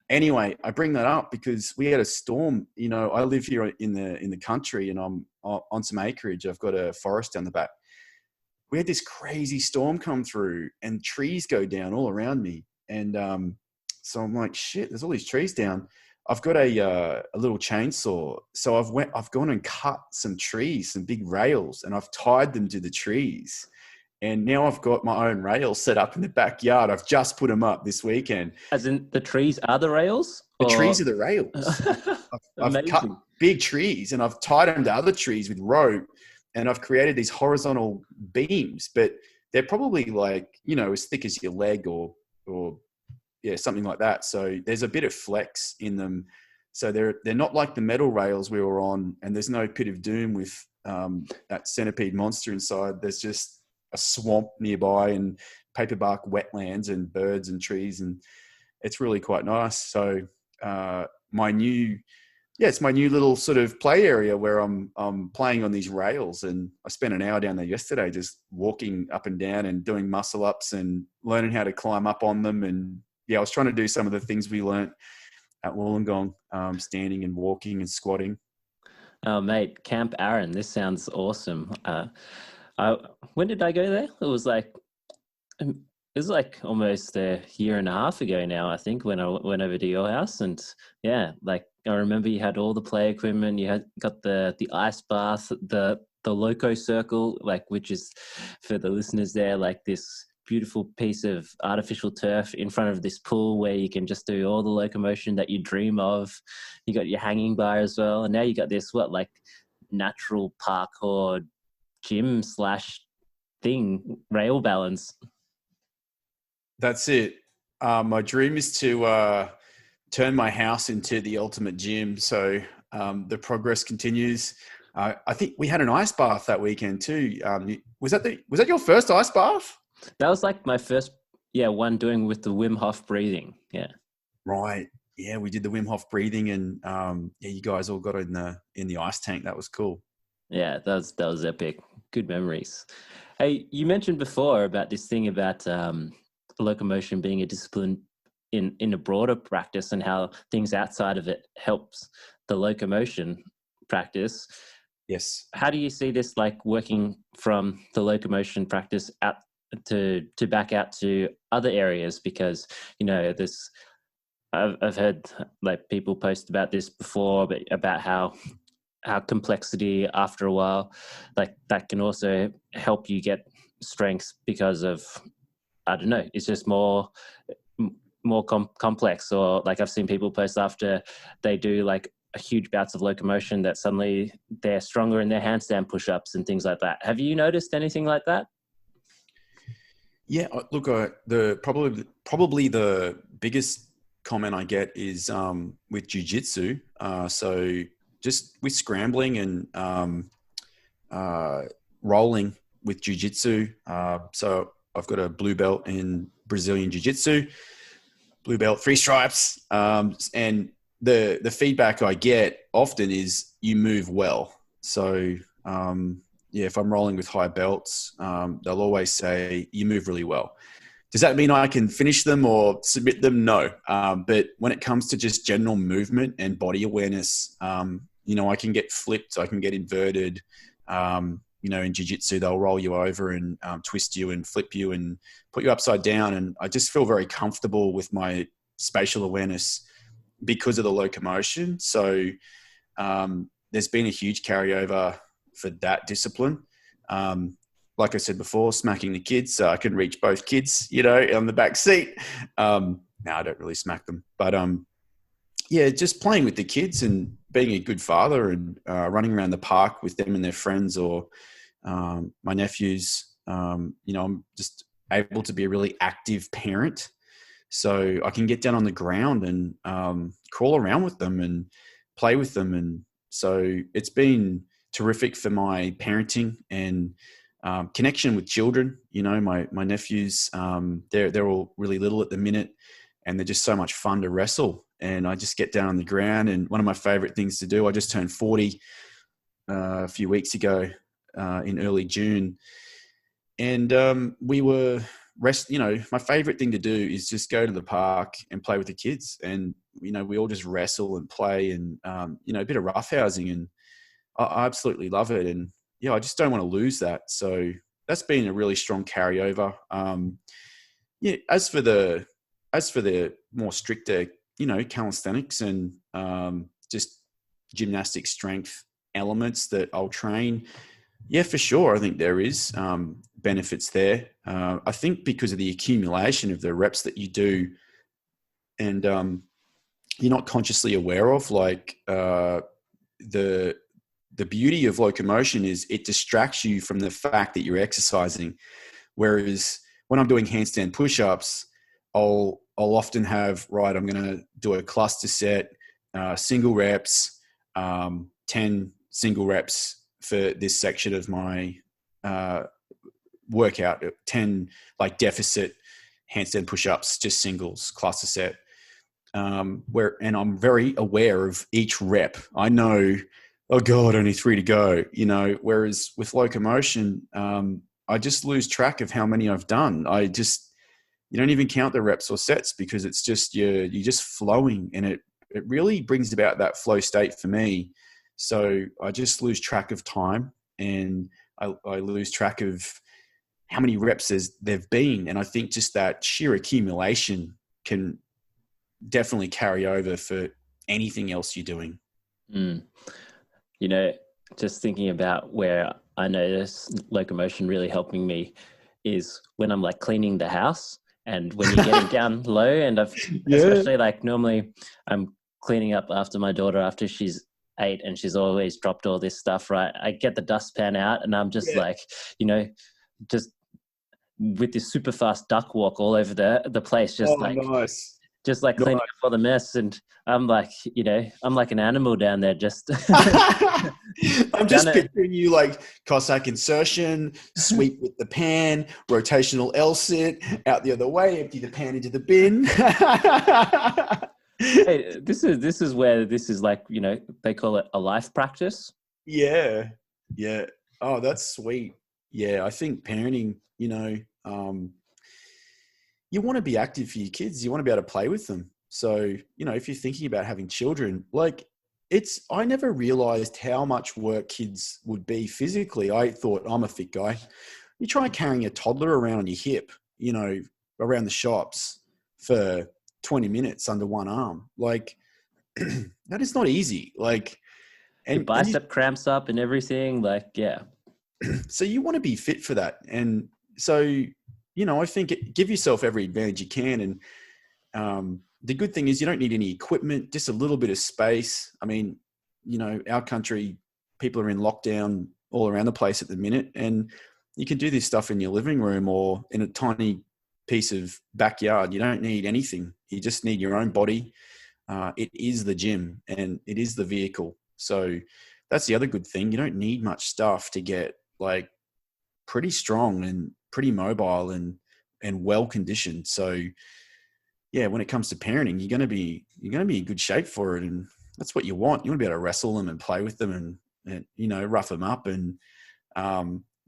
Anyway, I bring that up because we had a storm. You know, I live here in the country, and I'm on some acreage. I've got a forest down the back. We had this crazy storm come through, and trees go down all around me. And so I'm like, shit, there's all these trees down. I've got a little chainsaw, so I've gone and cut some trees, some big rails, and I've tied them to the trees. And now I've got my own rails set up in the backyard. I've just put them up this weekend. As in the trees are the rails? The trees are the rails. I've cut big trees and I've tied them to other trees with rope, and I've created these horizontal beams, but they're probably like, you know, as thick as your leg or yeah, something like that. So there's a bit of flex in them. So they're not like the metal rails we were on, and there's no pit of doom with that centipede monster inside. There's just a swamp nearby and paperbark wetlands and birds and trees, and it's really quite nice. So it's my new little sort of play area where I'm playing on these rails, and I spent an hour down there yesterday just walking up and down and doing muscle ups and learning how to climb up on them. And yeah, I was trying to do some of the things we learnt at Wollongong, standing and walking and squatting. Oh, mate, Camp Aaron, this sounds awesome. When did I go there? It was like almost a year and a half ago now, I think, when I went over to your house. And yeah, like I remember you had all the play equipment, you had got the ice bath, the Loco Circle, like, which is, for the listeners there, like this beautiful piece of artificial turf in front of this pool where you can just do all the locomotion that you dream of. You got your hanging bar as well, and now you got this like natural parkour gym / thing, rail balance. That's it. My dream is to turn my house into the ultimate gym. So the progress continues. I think we had an ice bath that weekend too. Was that your first ice bath? That was like my first, one doing with the Wim Hof breathing. Yeah. Right. Yeah, we did the Wim Hof breathing, and you guys all got in the ice tank. That was cool. Yeah, that was epic. Good memories. Hey, you mentioned before about this thing about locomotion being a discipline in a broader practice, and how things outside of it helps the locomotion practice. Yes. How do you see this, like, working from the locomotion practice out to back out to other areas? Because, you know, I've heard like people post about this before, but about how complexity after a while, like, that can also help you get strengths because of, I don't know, it's just more complex. Or like I've seen people post after they do like a huge bouts of locomotion that suddenly they're stronger in their handstand push-ups and things like that. Have you noticed anything like that? Yeah, look, probably the biggest comment I get is with Jiu Jitsu. So just with scrambling and rolling with Jiu Jitsu. So I've got a blue belt in Brazilian Jiu Jitsu, blue belt, 3 stripes. And the feedback I get often is you move well. So if I'm rolling with high belts, they'll always say you move really well. Does that mean I can finish them or submit them? No. But when it comes to just general movement and body awareness, I can get flipped, I can get inverted. In jiu-jitsu, they'll roll you over and twist you and flip you and put you upside down. And I just feel very comfortable with my spatial awareness because of the locomotion. So there's been a huge carryover for that discipline. Like I said before, smacking the kids, so I can reach both kids, on the back seat. No, I don't really smack them, but just playing with the kids and being a good father and running around the park with them and their friends, or my nephews. I'm just able to be a really active parent, so I can get down on the ground and crawl around with them and play with them, and so it's been terrific for my parenting and connection with children. My nephews, they're all really little at the minute, and they're just so much fun to wrestle. And I just get down on the ground, and one of my favorite things to do, I just turned 40 a few weeks ago in early June. And we were my favorite thing to do is just go to the park and play with the kids. And, we all just wrestle and play and, a bit of roughhousing, and I absolutely love it. And yeah, I just don't want to lose that. So that's been a really strong carryover. As for the more stricter, calisthenics and just gymnastic strength elements that I'll train, yeah, for sure. I think there is benefits there. I think because of the accumulation of the reps that you do, and you're not consciously aware of, like the beauty of locomotion is it distracts you from the fact that you're exercising. Whereas when I'm doing handstand push-ups, I'll often have, right, I'm going to do a cluster set, single reps, 10 single reps for this section of my workout, 10 like deficit handstand push-ups, just singles, cluster set. And I'm very aware of each rep. I know, oh God, only 3 to go, whereas with locomotion, I just lose track of how many I've done. You don't even count the reps or sets because it's just, you're just flowing, and it really brings about that flow state for me. So I just lose track of time, and I lose track of how many reps there've been. And I think just that sheer accumulation can definitely carry over for anything else you're doing. Just thinking about where I notice locomotion really helping me is when I'm like cleaning the house, and when you're getting down low, and especially like normally I'm cleaning up after my daughter after she's 8 and she's always dropped all this stuff, right? I get the dustpan out and I'm just like, just with this super fast duck walk all over the place, nice. Just like cleaning up all the mess. And I'm like, I'm like an animal down there just. I'm just picturing you like Cossack insertion, sweep with the pan, rotational L-sit, out the other way, empty the pan into the bin. Hey, this is where this is like, they call it a life practice. Yeah. Oh, that's sweet. Yeah, I think parenting, you want to be active for your kids. You want to be able to play with them. So, if you're thinking about having children, like I never realized how much work kids would be physically. I thought, I'm a fit guy. You try carrying a toddler around on your hip, around the shops for 20 minutes under one arm. Like that is not easy. Like, and your bicep cramps up and everything. Like, yeah. So you want to be fit for that. And so, I think give yourself every advantage you can. And the good thing is you don't need any equipment, just a little bit of space. I mean, our country, people are in lockdown all around the place at the minute, and you can do this stuff in your living room or in a tiny piece of backyard. You don't need anything. You just need your own body. It is the gym and it is the vehicle. So that's the other good thing. You don't need much stuff to get like pretty strong and pretty mobile and well conditioned. So yeah, when it comes to parenting, you're going to be in good shape for it. And that's what you want. You want to be able to wrestle them and play with them and rough them up and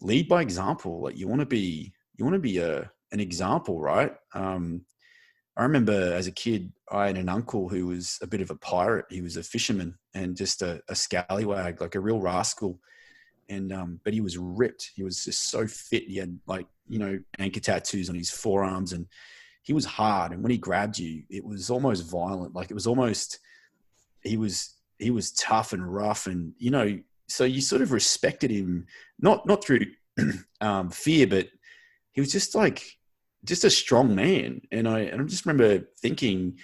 lead by example. Like you want to be an example, right? I remember as a kid, I had an uncle who was a bit of a pirate. He was a fisherman and just a scallywag, like a real rascal. And, but he was ripped. He was just so fit. He had anchor tattoos on his forearms, and he was hard. And when he grabbed you, it was almost violent. Like it was almost, he was tough and rough. And, so you sort of respected him, not through fear, but he was just a strong man. And I just remember thinking,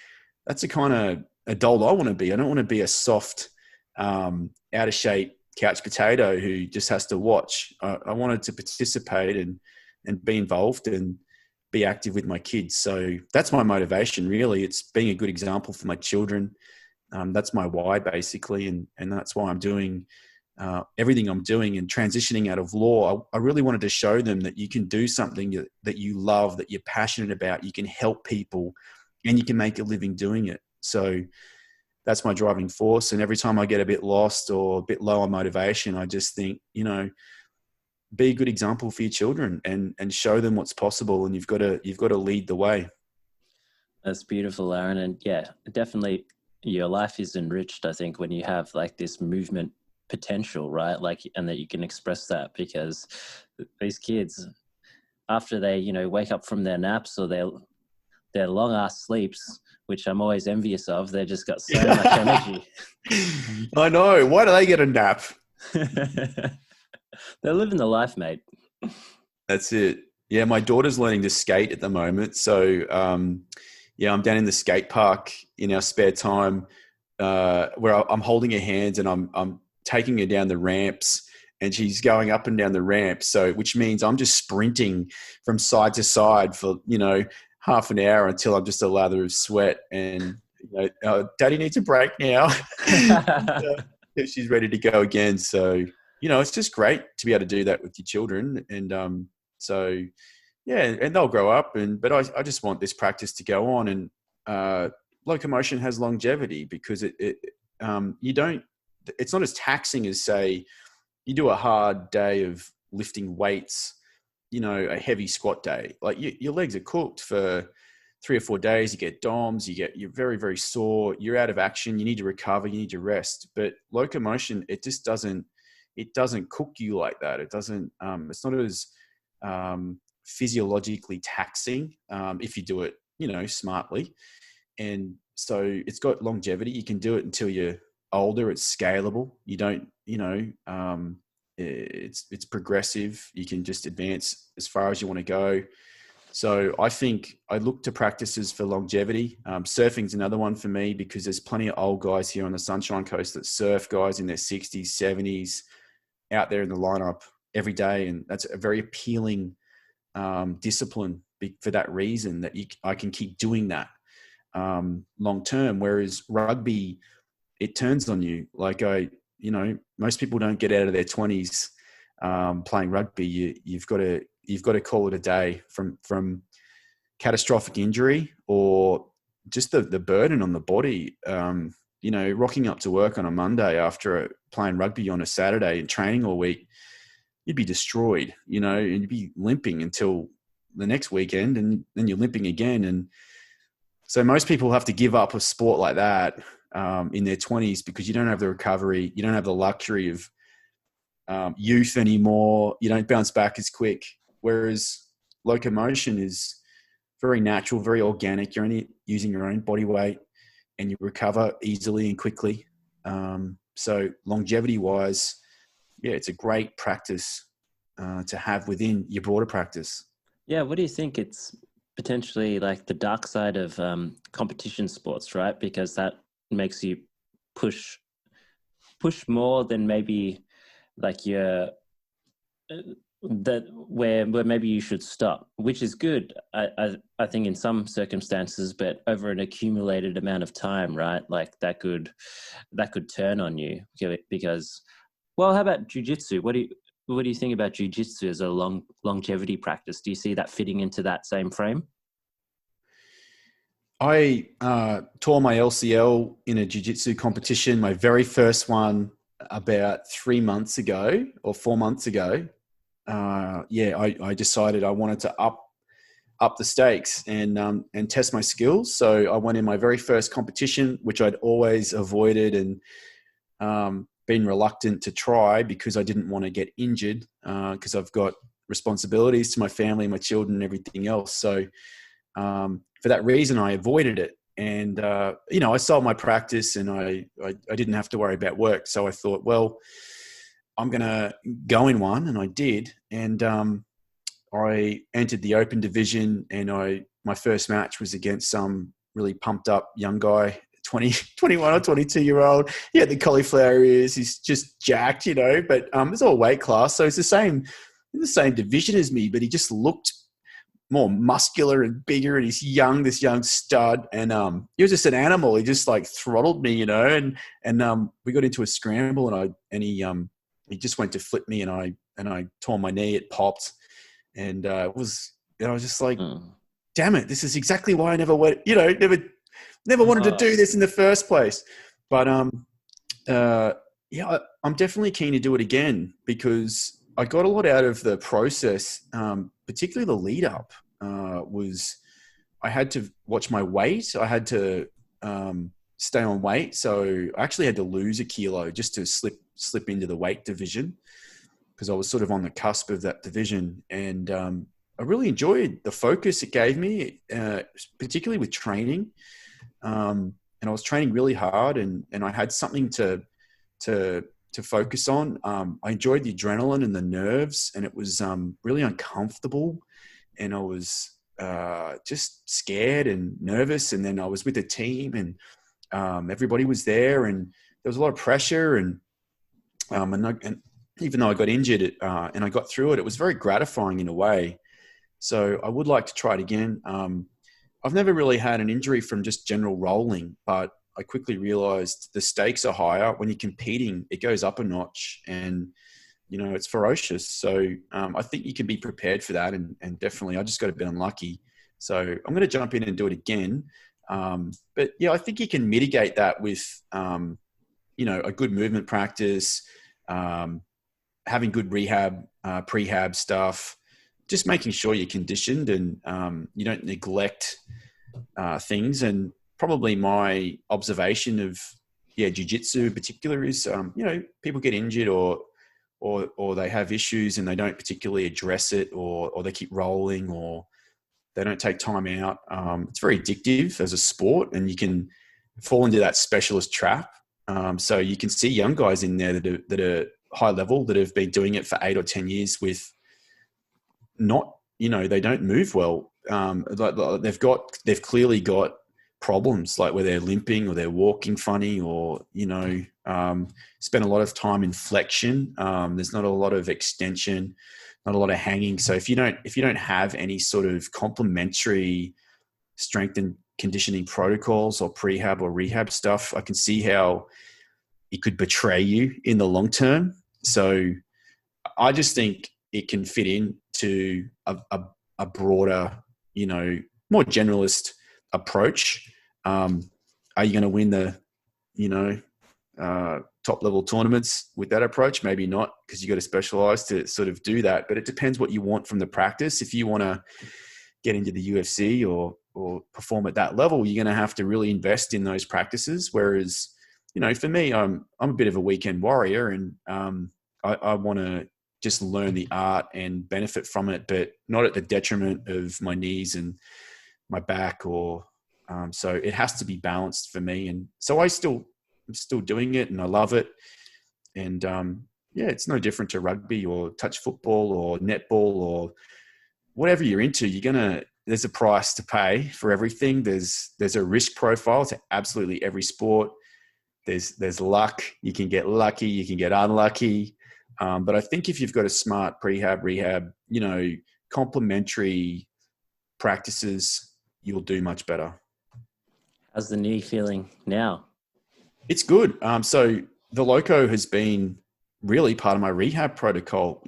that's the kind of adult I want to be. I don't want to be a soft, out of shape couch potato who just has to watch. I wanted to participate and be involved and be active with my kids. So that's my motivation, really. It's being a good example for my children. That's my why, basically. And that's why I'm doing everything I'm doing and transitioning out of law. I really wanted to show them that you can do something that you love, that you're passionate about. You can help people and you can make a living doing it. So that's my driving force. And every time I get a bit lost or a bit low on motivation, I just think, be a good example for your children and show them what's possible. And you've got to lead the way. That's beautiful, Aaron. And yeah, definitely your life is enriched, I think, when you have like this movement potential, right? Like, and that you can express that, because these kids, after they, wake up from their naps or their long ass sleeps, which I'm always envious of, they just got so much energy. I know. Why do they get a nap? They're living the life, mate. That's it. Yeah, my daughter's learning to skate at the moment. So, I'm down in the skate park in our spare time, where I'm holding her hands and I'm taking her down the ramps, and she's going up and down the ramp. So, which means I'm just sprinting from side to side for, half an hour until I'm just a lather of sweat. And, Daddy needs a break now. She's ready to go again. So, it's just great to be able to do that with your children. And and they'll grow up. But I just want this practice to go on. And locomotion has longevity because it's not as taxing as, say, you do a hard day of lifting weights, a heavy squat day. Like your legs are cooked for 3 or 4 days. You get DOMs, you're very, very sore. You're out of action. You need to recover. You need to rest. But locomotion, it just doesn't cook you like that. It doesn't. It's not as physiologically taxing if you do it, smartly. And so it's got longevity. You can do it until you're older. It's scalable. You don't, it's progressive. You can just advance as far as you want to go. So I think I look to practices for longevity. Surfing's another one for me because there's plenty of old guys here on the Sunshine Coast that surf, guys in their 60s, 70s, out there in the lineup every day. And that's a very appealing discipline for that reason, that I can keep doing that long term. Whereas rugby, it turns on you. Like most people don't get out of their 20s playing rugby. You've got to call it a day from catastrophic injury or just the burden on the body. Rocking up to work on a Monday after playing rugby on a Saturday and training all week, you'd be destroyed, and you'd be limping until the next weekend, and then you're limping again. And so most people have to give up a sport like that in their 20s because you don't have the recovery. You don't have the luxury of youth anymore. You don't bounce back as quick. Whereas locomotion is very natural, very organic. You're only using your own body weight and you recover easily and quickly. So longevity wise, it's a great practice to have within your broader practice. Yeah. What do you think? It's potentially like the dark side of competition sports, right? Because that makes you push more than maybe like where maybe you should stop, which is good, I think in some circumstances, but over an accumulated amount of time, right? Like that could turn on you because, well, how about Jiu Jitsu? What do you think about Jiu Jitsu as a longevity practice? Do you see that fitting into that same frame? I tore my LCL in a Jiu Jitsu competition, my very first one about 3 months ago or 4 months ago. I decided I wanted to up the stakes and test my skills. So I went in my very first competition, which I'd always avoided and been reluctant to try because I didn't want to get injured because I've got responsibilities to my family, my children, and everything else. So for that reason, I avoided it. And, I sold my practice and I didn't have to worry about work. So I thought, well, I'm going to go in one, and I did. And I entered the open division, and my first match was against some really pumped up young guy, 21 or 22-year-old. He had the cauliflower ears. He's just jacked, but it's all weight class. So it's the same division as me, but he just looked more muscular and bigger, and this young stud. And he was just an animal. He just like throttled me, and we got into a scramble, and he just went to flip me, and I tore my knee. It popped, and I was just like, damn it, this is exactly why I never went, never wanted to do this in the first place. But I'm definitely keen to do it again because I got a lot out of the process, particularly the lead up. Was I had to watch my weight. I had to stay on weight. So I actually had to lose a kilo just to slip into the weight division because I was sort of on the cusp of that division. And I really enjoyed the focus it gave me, particularly with training. And I was training really hard and I had something to focus on. I enjoyed the adrenaline and the nerves, and it was really uncomfortable. And I was just scared and nervous. And then I was with a team and everybody was there and there was a lot of pressure. And even though I got injured and I got through it, it was very gratifying in a way. So I would like to try it again. I've never really had an injury from just general rolling, but I quickly realized the stakes are higher. When you're competing, it goes up a notch and, it's ferocious. So I think you can be prepared for that. And definitely, I just got a bit unlucky. So I'm going to jump in and do it again. But yeah, I think you can mitigate that with, a good movement practice, having good rehab, prehab stuff, just making sure you're conditioned and you don't neglect things. And probably my observation of Jiu Jitsu in particular is, people get injured or they have issues and they don't particularly address it, or they keep rolling, or they don't take time out. It's very addictive as a sport, and you can fall into that specialist trap. So you can see young guys in there that are high level, that have been doing it for 8 or 10 years with not, they don't move well. They've clearly got problems, like where they're limping or they're walking funny, or spend a lot of time in flexion. There's not a lot of extension, not a lot of hanging. So if you don't have any sort of complementary strength and conditioning protocols or prehab or rehab stuff, I can see how it could betray you in the long term. So I just think it can fit into a broader, more generalist approach. Are you going to win the, top level tournaments with that approach? Maybe not, because you got to specialize to sort of do that. But it depends what you want from the practice. If you want to get into the UFC or perform at that level, you're going to have to really invest in those practices. Whereas, for me, I'm a bit of a weekend warrior, and I want to just learn the art and benefit from it, but not at the detriment of my knees and my back, or so it has to be balanced for me. And so I'm still doing it, and I love it. And it's no different to rugby or touch football or netball or whatever you're into. There's a price to pay for everything. There's a risk profile to absolutely every sport. There's luck. You can get lucky, you can get unlucky. But I think if you've got a smart prehab, rehab, complementary practices, you'll do much better. How's the knee feeling now? It's good. So the Loco has been really part of my rehab protocol.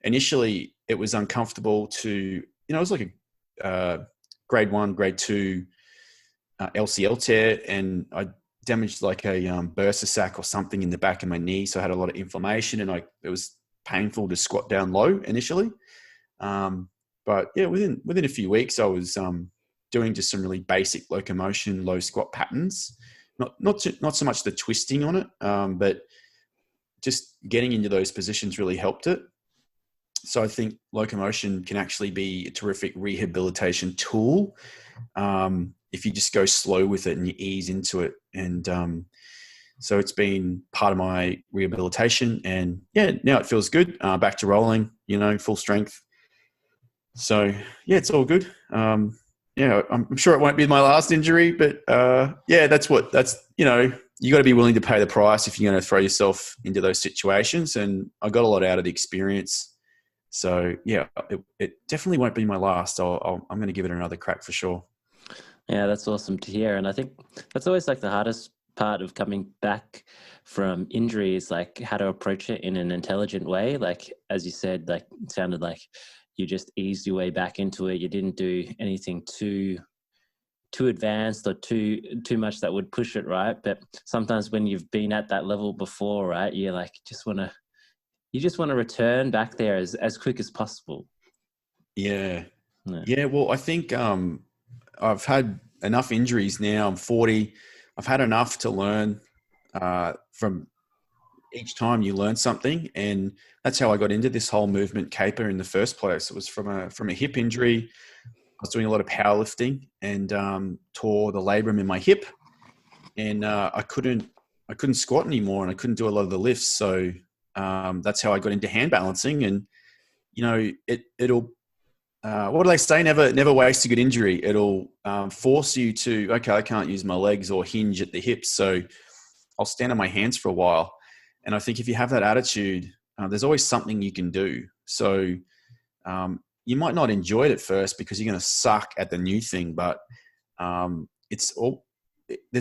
Initially it was uncomfortable to, it was like a grade 1, grade 2 LCL tear, and I damaged like a bursa sac or something in the back of my knee. So I had a lot of inflammation, and it was painful to squat down low initially. But yeah, within a few weeks, I was doing just some really basic locomotion, low squat patterns. Not so much the twisting on it, but just getting into those positions really helped it. So I think locomotion can actually be a terrific rehabilitation tool if you just go slow with it and you ease into it. And so it's been part of my rehabilitation, and yeah, now it feels good. Back to rolling, full strength. So yeah, it's all good. I'm sure it won't be my last injury, but you got to be willing to pay the price if you're going to throw yourself into those situations. And I got a lot out of the experience. So yeah, it definitely won't be my last. I'm going to give it another crack for sure. Yeah, that's awesome to hear. And I think that's always like the hardest part of coming back from injuries, like how to approach it in an intelligent way. Like, as you said, like it sounded like you just eased your way back into it. You didn't do anything too advanced or too much that would push it, right? But sometimes when you've been at that level before, right, you're like, you just want to return back there as quick as possible. Yeah. Well, I think I've had enough injuries now. I'm 40. I've had enough to learn from each time you learn something. And that's how I got into this whole movement caper in the first place. It was from a hip injury. I was doing a lot of powerlifting and tore the labrum in my hip, and I couldn't squat anymore, and I couldn't do a lot of the lifts. So that's how I got into hand balancing. And it'll what do they say? Never waste a good injury. It'll force you to, okay, I can't use my legs or hinge at the hips, so I'll stand on my hands for a while. And I think if you have that attitude, there's always something you can do. So you might not enjoy it at first because you're going to suck at the new thing, but there's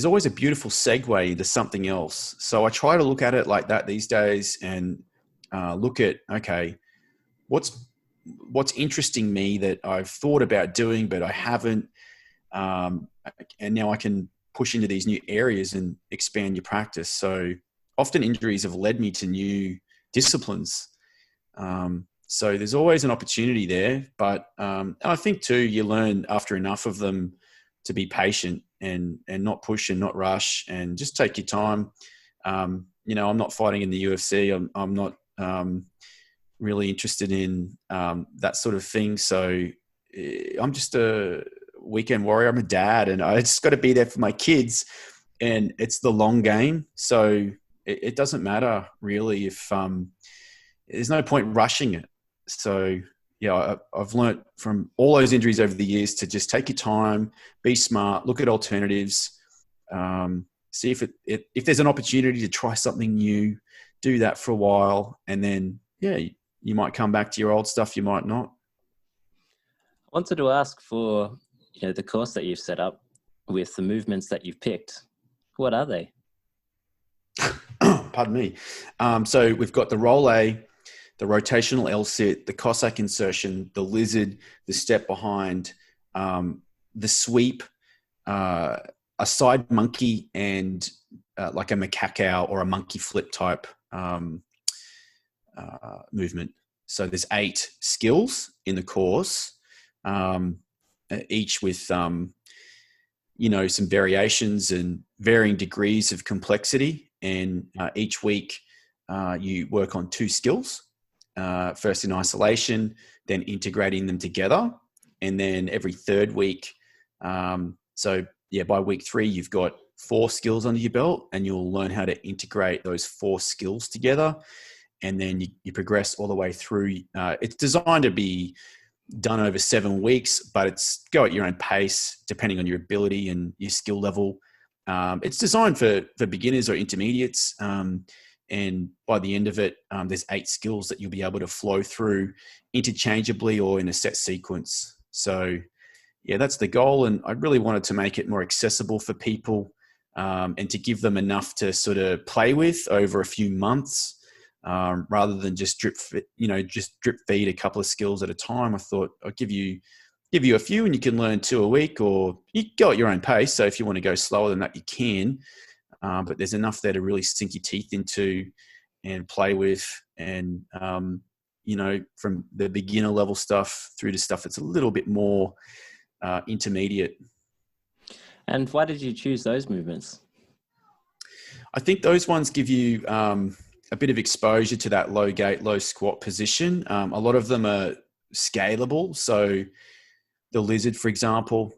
always a beautiful segue into something else. So I try to look at it like that these days, and look at, okay, what's interesting me that I've thought about doing, but I haven't. And now I can push into these new areas and expand your practice. So often injuries have led me to new disciplines. So there's always an opportunity there, but I think too, you learn after enough of them to be patient and not push and not rush and just take your time. I'm not fighting in the UFC. I'm not really interested in that sort of thing. So I'm just a weekend warrior. I'm a dad, and I just got to be there for my kids, and it's the long game. So it doesn't matter really if there's no point rushing it. So yeah, I've learned from all those injuries over the years to just take your time, be smart, look at alternatives, see if there's an opportunity to try something new, do that for a while, and then you might come back to your old stuff, you might not. I wanted to ask for the course that you've set up with the movements that you've picked. What are they? Pardon me. So we've got the roll A, the rotational L-sit, the Cossack insertion, the lizard, the step behind, the sweep, a side monkey, and like a macaque or a monkey flip type movement. So there's 8 skills in the course, each with some variations and varying degrees of complexity. And each week you work on 2 skills. First in isolation, then integrating them together. And then every third week, by week 3, you've got 4 skills under your belt, and you'll learn how to integrate those 4 skills together. And then you progress all the way through. It's designed to be done over 7 weeks, but it's go at your own pace, depending on your ability and your skill level. It's designed for beginners or intermediates. And by the end of it, there's 8 skills that you'll be able to flow through interchangeably or in a set sequence. So yeah, that's the goal. And I really wanted to make it more accessible for people, and to give them enough to sort of play with over a few months, rather than just drip feed a couple of skills at a time. I thought I'll give you a few, and you can learn 2 a week, or you go at your own pace. So if you want to go slower than that, you can. But there's enough there to really sink your teeth into and play with. And, from the beginner level stuff through to stuff that's a little bit more intermediate. And why did you choose those movements? I think those ones give you a bit of exposure to that low gait, low squat position. A lot of them are scalable. So the lizard, for example,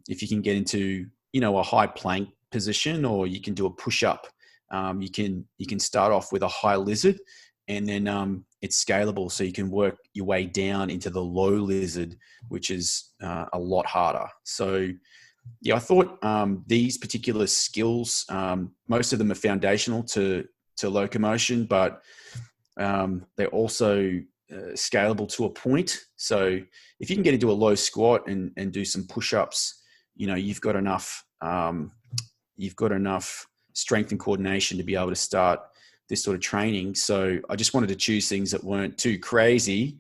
if you can get into, a high plank position, or you can do a push-up, you can start off with a high lizard, and then it's scalable. So you can work your way down into the low lizard, which is a lot harder. So yeah, I thought these particular skills, most of them are foundational to locomotion, but they're also scalable to a point. So if you can get into a low squat and do some push-ups, you've got enough strength and coordination to be able to start this sort of training. So I just wanted to choose things that weren't too crazy,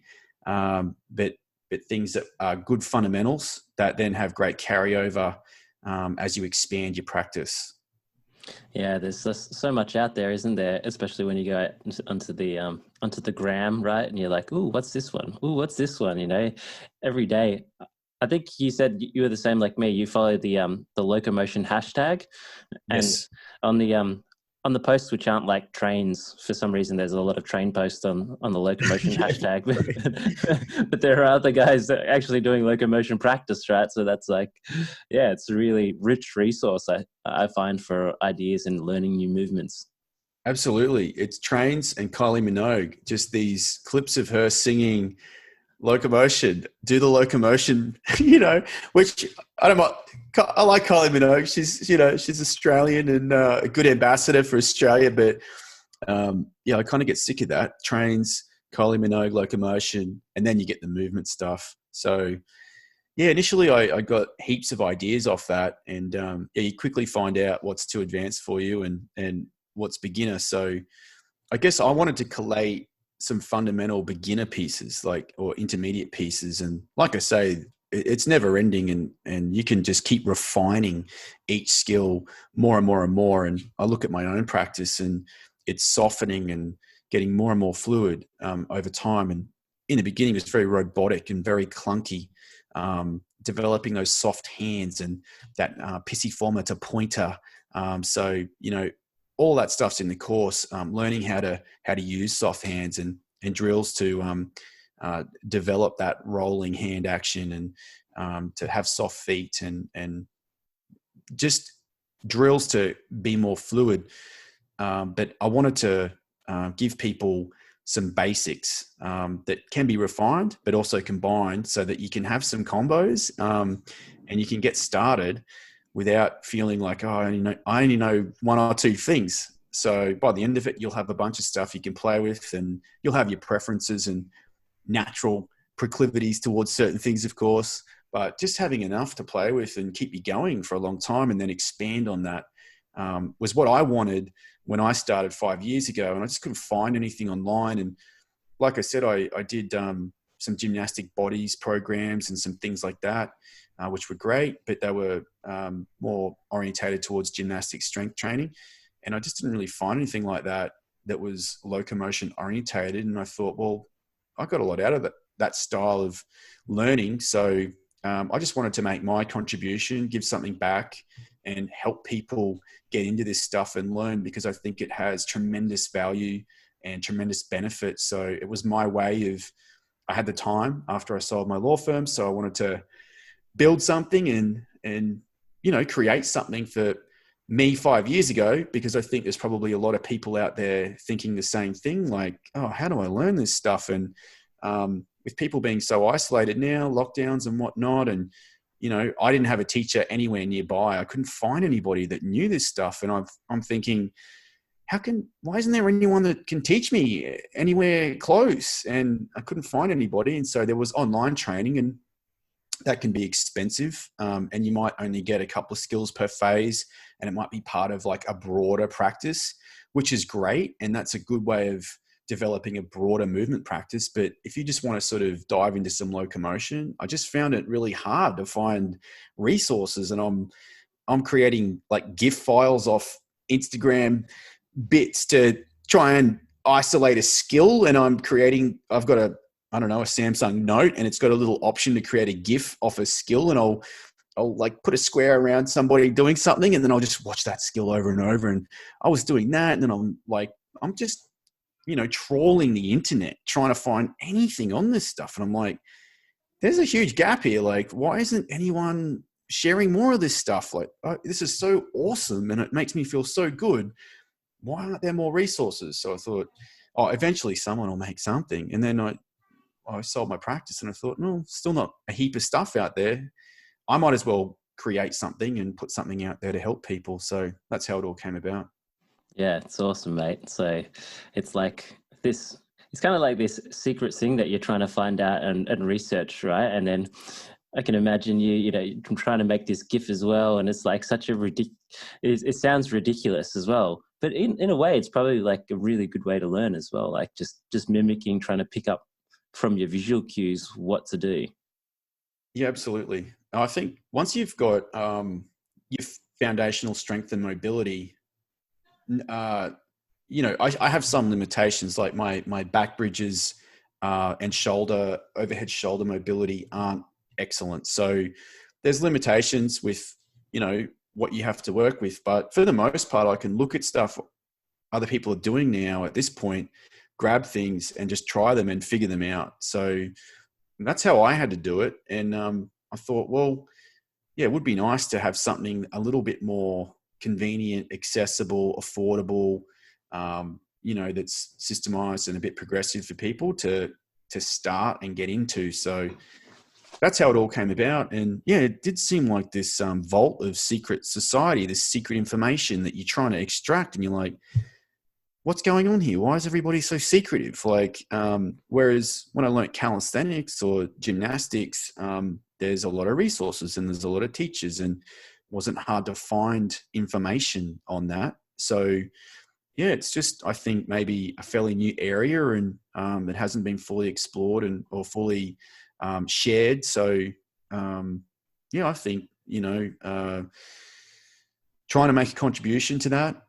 but things that are good fundamentals that then have great carryover as you expand your practice. Yeah, there's just so much out there, isn't there? Especially when you go onto the gram, right? And you're like, "Ooh, what's this one? Ooh, what's this one?" You know, every day. I think you said you were the same like me. You follow the Locomotion hashtag, and Yes. on the posts which aren't like trains, for some reason there's a lot of train posts on the Locomotion Yeah, hashtag, right. but there are other guys that are actually doing locomotion practice, right? So that's like, yeah, it's a really rich resource I find for ideas and learning new movements. Absolutely. It's trains and Kylie Minogue, just these clips of her singing Locomotion, do the locomotion, which I don't mind. I like Kylie Minogue. She's Australian and a good ambassador for Australia. But I kind of get sick of that. Trains, Kylie Minogue, Locomotion, and then you get the movement stuff. So yeah, initially I got heaps of ideas off that, and you quickly find out what's too advanced for you and what's beginner. So I guess I wanted to collate some fundamental beginner pieces or intermediate pieces. And like I say, it's never ending and you can just keep refining each skill more and more and more. And I look at my own practice and it's softening and getting more and more fluid over time. And in the beginning, it was very robotic and very clunky, developing those soft hands and that pisiforma to pointer. All that stuff's in the course, learning how to use soft hands and drills to develop that rolling hand action and to have soft feet and just drills to be more fluid. But I wanted to give people some basics that can be refined, but also combined so that you can have some combos and you can get started without feeling like, I only know one or two things. So by the end of it, you'll have a bunch of stuff you can play with and you'll have your preferences and natural proclivities towards certain things, of course, but just having enough to play with and keep you going for a long time and then expand on that was what I wanted when I started 5 years ago. And I just couldn't find anything online. And like I said, I did some gymnastic bodies programs and some things like that, which were great, but they were more orientated towards gymnastic strength training. And I just didn't really find anything like that was locomotion orientated. And I thought, well, I got a lot out of that style of learning. So I just wanted to make my contribution, give something back and help people get into this stuff and learn, because I think it has tremendous value and tremendous benefit. So it was my way of, I had the time after I sold my law firm. So I wanted to build something and create something for me 5 years ago, because I think there's probably a lot of people out there thinking the same thing, like, oh, how do I learn this stuff? And with people being so isolated now, lockdowns and whatnot, and I didn't have a teacher anywhere nearby. I couldn't find anybody that knew this stuff. And I'm thinking, why isn't there anyone that can teach me anywhere close? And I couldn't find anybody. And so there was online training, and that can be expensive. And you might only get a couple of skills per phase, and it might be part of like a broader practice, which is great. And that's a good way of developing a broader movement practice. But if you just want to sort of dive into some locomotion, I just found it really hard to find resources. And I'm creating like GIF files off Instagram bits to try and isolate a skill. And I've got a Samsung Note, and it's got a little option to create a GIF off a skill. And I'll like put a square around somebody doing something, and then I'll just watch that skill over and over. And I was doing that. And then I'm just, trawling the internet, trying to find anything on this stuff. And I'm like, there's a huge gap here. Like, why isn't anyone sharing more of this stuff? Like, this is so awesome, and it makes me feel so good. Why aren't there more resources? So I thought, eventually someone will make something. And then I sold my practice, and I thought, no, still not a heap of stuff out there. I might as well create something and put something out there to help people. So that's how it all came about. Yeah, it's awesome, mate. So it's like this, it's kind of like this secret thing that you're trying to find out and research, right? And then I can imagine you're trying to make this GIF as well. And it's like such a it sounds ridiculous as well. But in a way, it's probably like a really good way to learn as well. Like just mimicking, trying to pick up from your visual cues what to do. Yeah, absolutely. I think once you've got your foundational strength and mobility, I have some limitations, like my back bridges and overhead shoulder mobility aren't excellent. So there's limitations with, what you have to work with. But for the most part, I can look at stuff other people are doing now at this point, grab things and just try them and figure them out. So that's how I had to do it. And I thought, well, yeah, it would be nice to have something a little bit more convenient, accessible, affordable, that's systemized and a bit progressive for people to start and get into. So that's how it all came about. And yeah, it did seem like this vault of secret society, this secret information that you're trying to extract. And you're like, what's going on here? Why is everybody so secretive? Like, whereas when I learned calisthenics or gymnastics, there's a lot of resources and there's a lot of teachers, and it wasn't hard to find information on that. So yeah, it's just, I think, maybe a fairly new area, and that hasn't been fully explored or fully shared. So I think, trying to make a contribution to that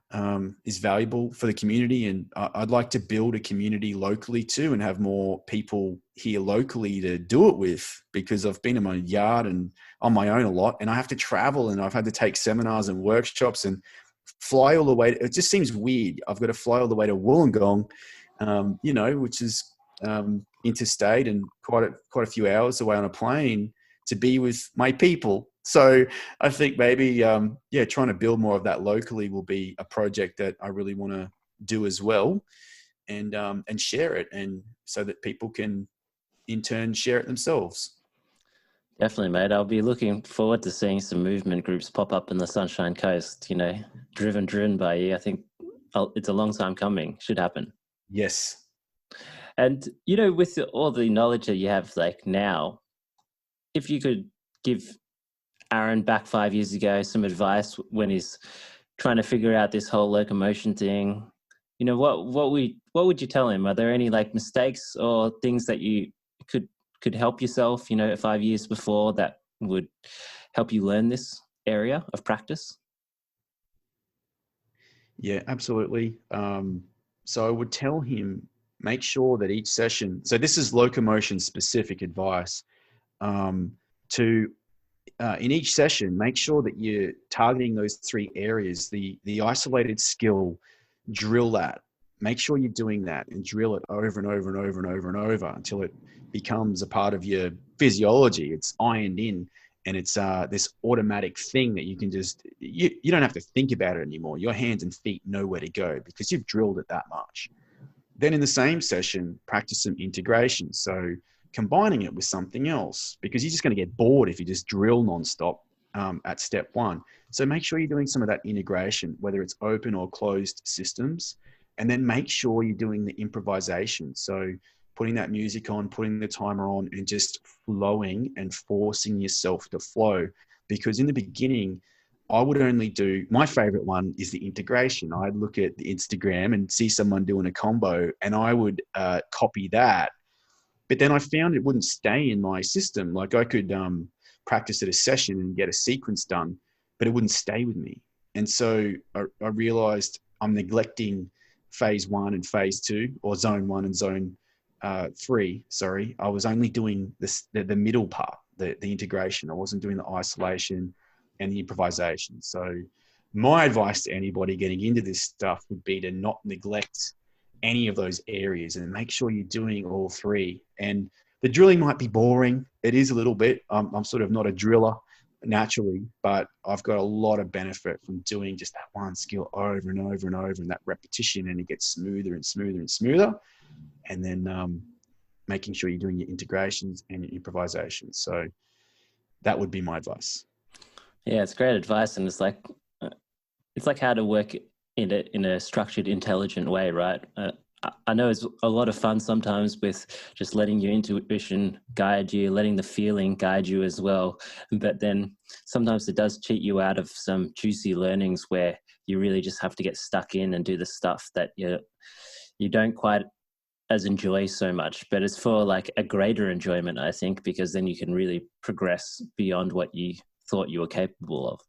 is valuable for the community. And I'd like to build a community locally too, and have more people here locally to do it with, because I've been in my yard and on my own a lot, and I have to travel, and I've had to take seminars and workshops and fly all the way. It just seems weird. I've got to fly all the way to Wollongong, which is interstate and quite a few hours away on a plane, to be with my people. So I think maybe, trying to build more of that locally will be a project that I really want to do as well, and share it, and so that people can in turn share it themselves. Definitely, mate. I'll be looking forward to seeing some movement groups pop up in the Sunshine Coast, driven by you. I think it's a long time coming. Should happen. Yes. And, with all the knowledge that you have like now, if you could give Aaron back 5 years ago some advice when he's trying to figure out this whole locomotion thing, what would you tell him? Are there any like mistakes or things that you could help yourself, 5 years before, that would help you learn this area of practice? Yeah, absolutely. So I would tell him, make sure that each session, so this is locomotion specific advice, in each session, make sure that you're targeting those 3 areas, the isolated skill, drill that. Make sure you're doing that and drill it over and over and over and over and over until it becomes a part of your physiology. It's ironed in, and it's this automatic thing that you can just, you don't have to think about it anymore. Your hands and feet know where to go because you've drilled it that much. Then in the same session, practice some integration. So combining it with something else, because you're just going to get bored if you just drill nonstop at step 1. So make sure you're doing some of that integration, whether it's open or closed systems, and then make sure you're doing the improvisation. So putting that music on, putting the timer on, and just flowing and forcing yourself to flow. Because in the beginning, I would only do, my favorite one is the integration. I'd look at the Instagram and see someone doing a combo, and I would copy that. But then I found it wouldn't stay in my system. Like I could practice at a session and get a sequence done, but it wouldn't stay with me. And so I realized I'm neglecting phase 1 and phase 2, or zone 1 and zone 3. Sorry, I was only doing the middle part, the integration. I wasn't doing the isolation and the improvisation. So my advice to anybody getting into this stuff would be to not neglect any of those areas, and make sure you're doing all 3. And the drilling might be boring. It is a little bit. I'm sort of not a driller naturally, but I've got a lot of benefit from doing just that one skill over and over and over, and that repetition, and it gets smoother and smoother and smoother. And then making sure you're doing your integrations and your improvisations. So that would be my advice. Yeah, it's great advice, and it's like how to work in a structured, intelligent way, right? I know it's a lot of fun sometimes with just letting your intuition guide you, letting the feeling guide you as well. But then sometimes it does cheat you out of some juicy learnings where you really just have to get stuck in and do the stuff that you don't quite as enjoy so much, but it's for like a greater enjoyment, I think, because then you can really progress beyond what you thought you were capable of.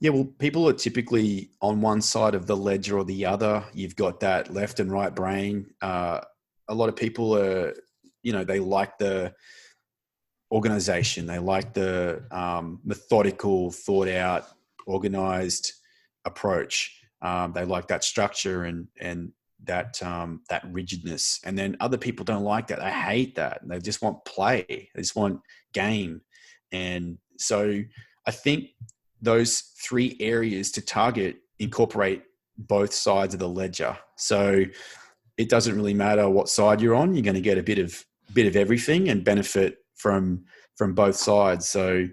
Yeah, well, people are typically on one side of the ledger or the other. You've got that left and right brain. A lot of people are, they like the organization. They like the methodical, thought out, organized approach. They like that structure and that rigidness. And then other people don't like that. They hate that. They just want play. They just want game. And so I think those three areas to target incorporate both sides of the ledger. So it doesn't really matter what side you're on. You're going to get a bit of everything and benefit from both sides. So,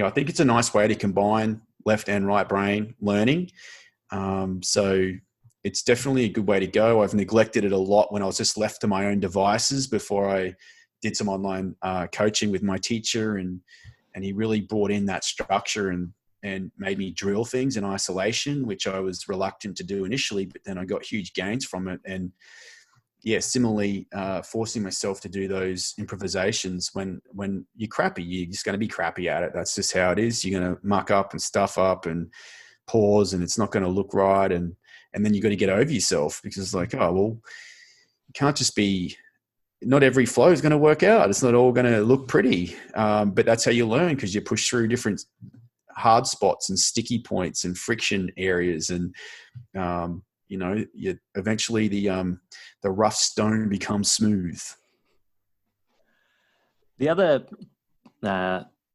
I think it's a nice way to combine left and right brain learning. So it's definitely a good way to go. I've neglected it a lot when I was just left to my own devices before I did some online coaching with my teacher, and he really brought in that structure and made me drill things in isolation, which I was reluctant to do initially, but then I got huge gains from it. And similarly, forcing myself to do those improvisations when you're crappy, you're just going to be crappy at it. That's just how it is. You're going to muck up and stuff up and pause, and it's not going to look right. And then you got to get over yourself, because it's like, oh, well, you can't just be, not every flow is going to work out. It's not all going to look pretty. But that's how you learn, because you push through different hard spots and sticky points and friction areas. And, eventually the rough stone becomes smooth. The other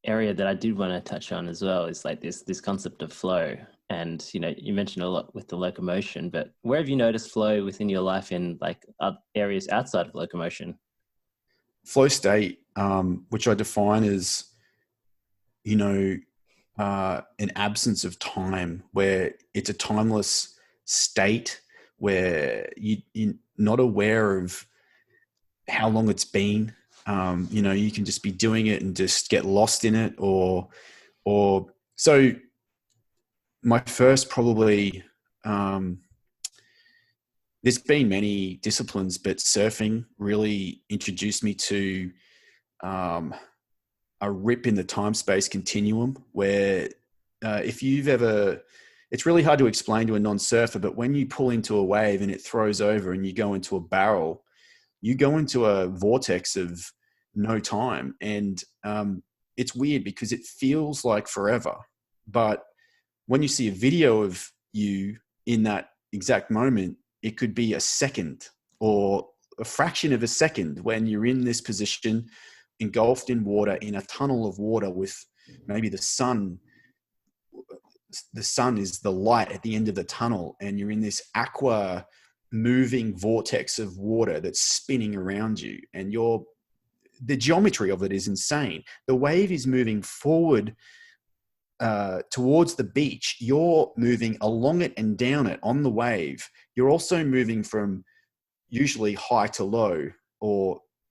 area that I did want to touch on as well is like this concept of flow. And, you mentioned a lot with the locomotion, but where have you noticed flow within your life in like areas outside of locomotion? Flow state, which I define as, an absence of time, where it's a timeless state where you're not aware of how long it's been. You can just be doing it and just get lost in it, or so my first probably, there's been many disciplines, but surfing really introduced me to a rip in the time-space continuum, where if you've ever, it's really hard to explain to a non-surfer, but when you pull into a wave and it throws over and you go into a barrel, you go into a vortex of no time. And it's weird because it feels like forever. But when you see a video of you in that exact moment, it could be a second or a fraction of a second when you're in this position, engulfed in water, in a tunnel of water with maybe the sun. The sun is the light at the end of the tunnel, and you're in this aqua moving vortex of water that's spinning around you, and the geometry of it is insane. The wave is moving forward towards the beach. You're moving along it and down it on the wave. You're also moving from usually high to low,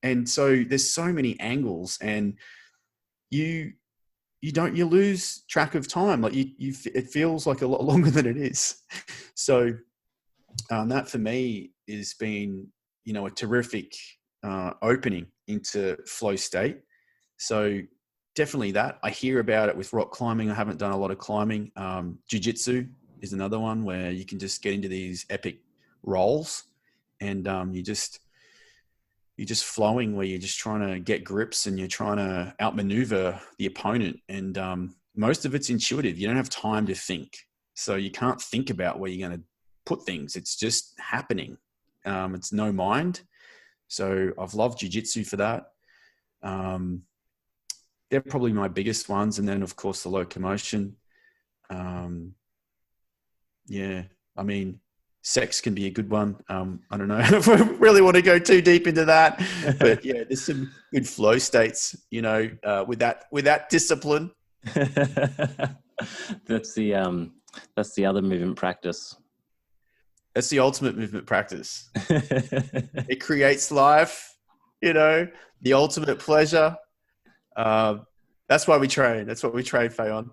and so there's so many angles, and you lose track of time. Like it feels like a lot longer than it is. So that for me has been, a terrific opening into flow state. So definitely that. I hear about it with rock climbing. I haven't done a lot of climbing. Jiu Jitsu is another one where you can just get into these epic rolls, and you're just flowing, where you're just trying to get grips and you're trying to outmaneuver the opponent. And most of it's intuitive. You don't have time to think. So you can't think about where you're going to put things. It's just happening. It's no mind. So I've loved jiu-jitsu for that. They're probably my biggest ones. And then, of course, the locomotion. Sex can be a good one. I don't know if I really want to go too deep into that, but yeah, there's some good flow states, with that discipline. That's the other movement practice. That's the ultimate movement practice. It creates life, the ultimate pleasure. That's why we train. That's what we train, Phaon.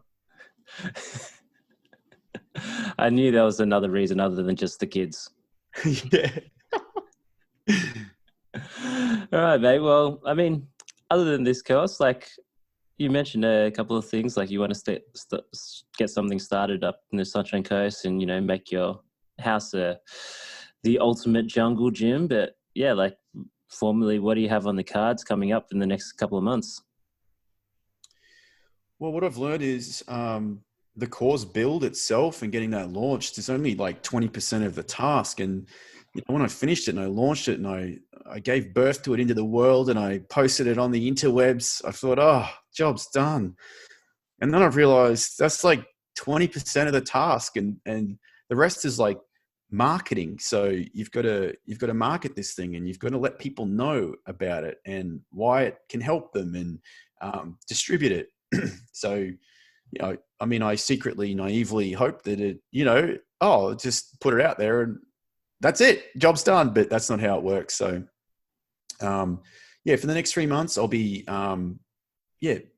I knew there was another reason other than just the kids. Yeah. All right, mate. Well, I mean, other than this course, like you mentioned a couple of things, like you want to get something started up in the Sunshine Coast, and make your house the ultimate jungle gym. But yeah, like formally, what do you have on the cards coming up in the next couple of months? Well, what I've learned is the course build itself and getting that launched is only like 20% of the task. And when I finished it and I launched it and I gave birth to it into the world and I posted it on the interwebs, I thought, oh, job's done. And then I've realized that's like 20% of the task, and the rest is like marketing. So you've got to market this thing, and you've got to let people know about it and why it can help them, and distribute it. So, I mean, I secretly, naively hope that just put it out there and that's it, job's done. But that's not how it works. So, for the next 3 months, I'll be,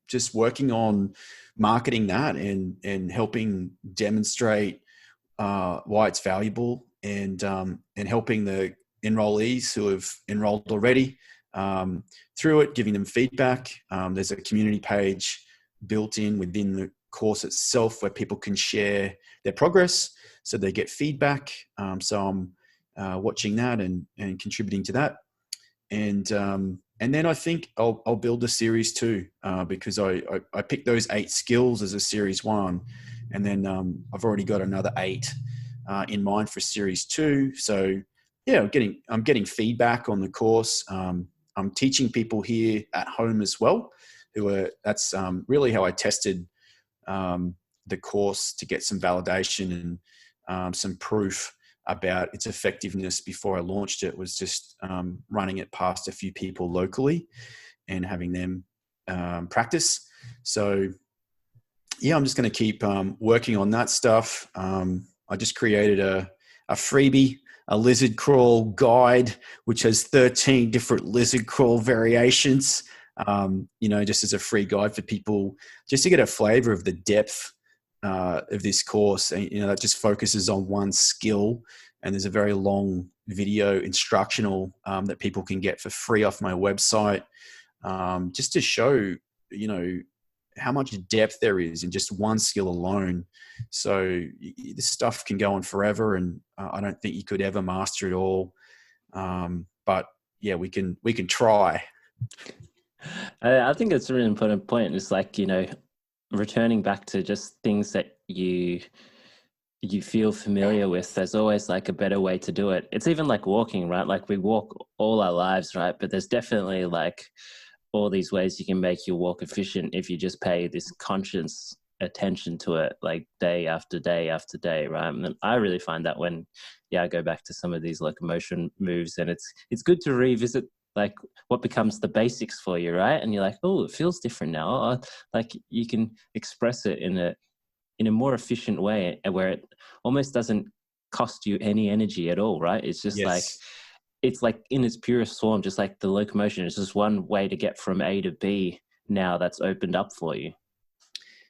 just working on marketing that and helping demonstrate why it's valuable, and helping the enrollees who have enrolled already through it, giving them feedback. There's a community page built in within the course itself where people can share their progress, so they get feedback. So I'm watching that and contributing to that. And then I think I'll build a series 2 because I picked those 8 skills as a series 1, and then I've already got another 8 in mind for series 2. So yeah, I'm getting feedback on the course. I'm teaching people here at home as well, that's really how I tested the course, to get some validation and some proof about its effectiveness before I launched it, was just running it past a few people locally and having them practice. So yeah, I'm just going to keep working on that stuff. I just created a freebie, a lizard crawl guide, which has 13 different lizard crawl variations, just as a free guide for people, just to get a flavor of the depth of this course. And, that just focuses on one skill. And there's a very long video instructional that people can get for free off my website, just to show, how much depth there is in just one skill alone. So this stuff can go on forever, and I don't think you could ever master it all. But yeah, we can try. I think it's a really important point. It's like, returning back to just things that you feel familiar with. There's always like a better way to do it. It's even like walking, right? Like we walk all our lives, right? But there's definitely like all these ways you can make your walk efficient if you just pay this conscious attention to it, like day after day after day, right? And I really find that when I go back to some of these locomotion moves, and it's good to revisit like what becomes the basics for you, right? And you're like, oh, it feels different now. Like you can express it in a more efficient way, where it almost doesn't cost you any energy at all, right? It's just Yes. it's like in its purest form, just like the locomotion. It's just one way to get from A to B now that's opened up for you.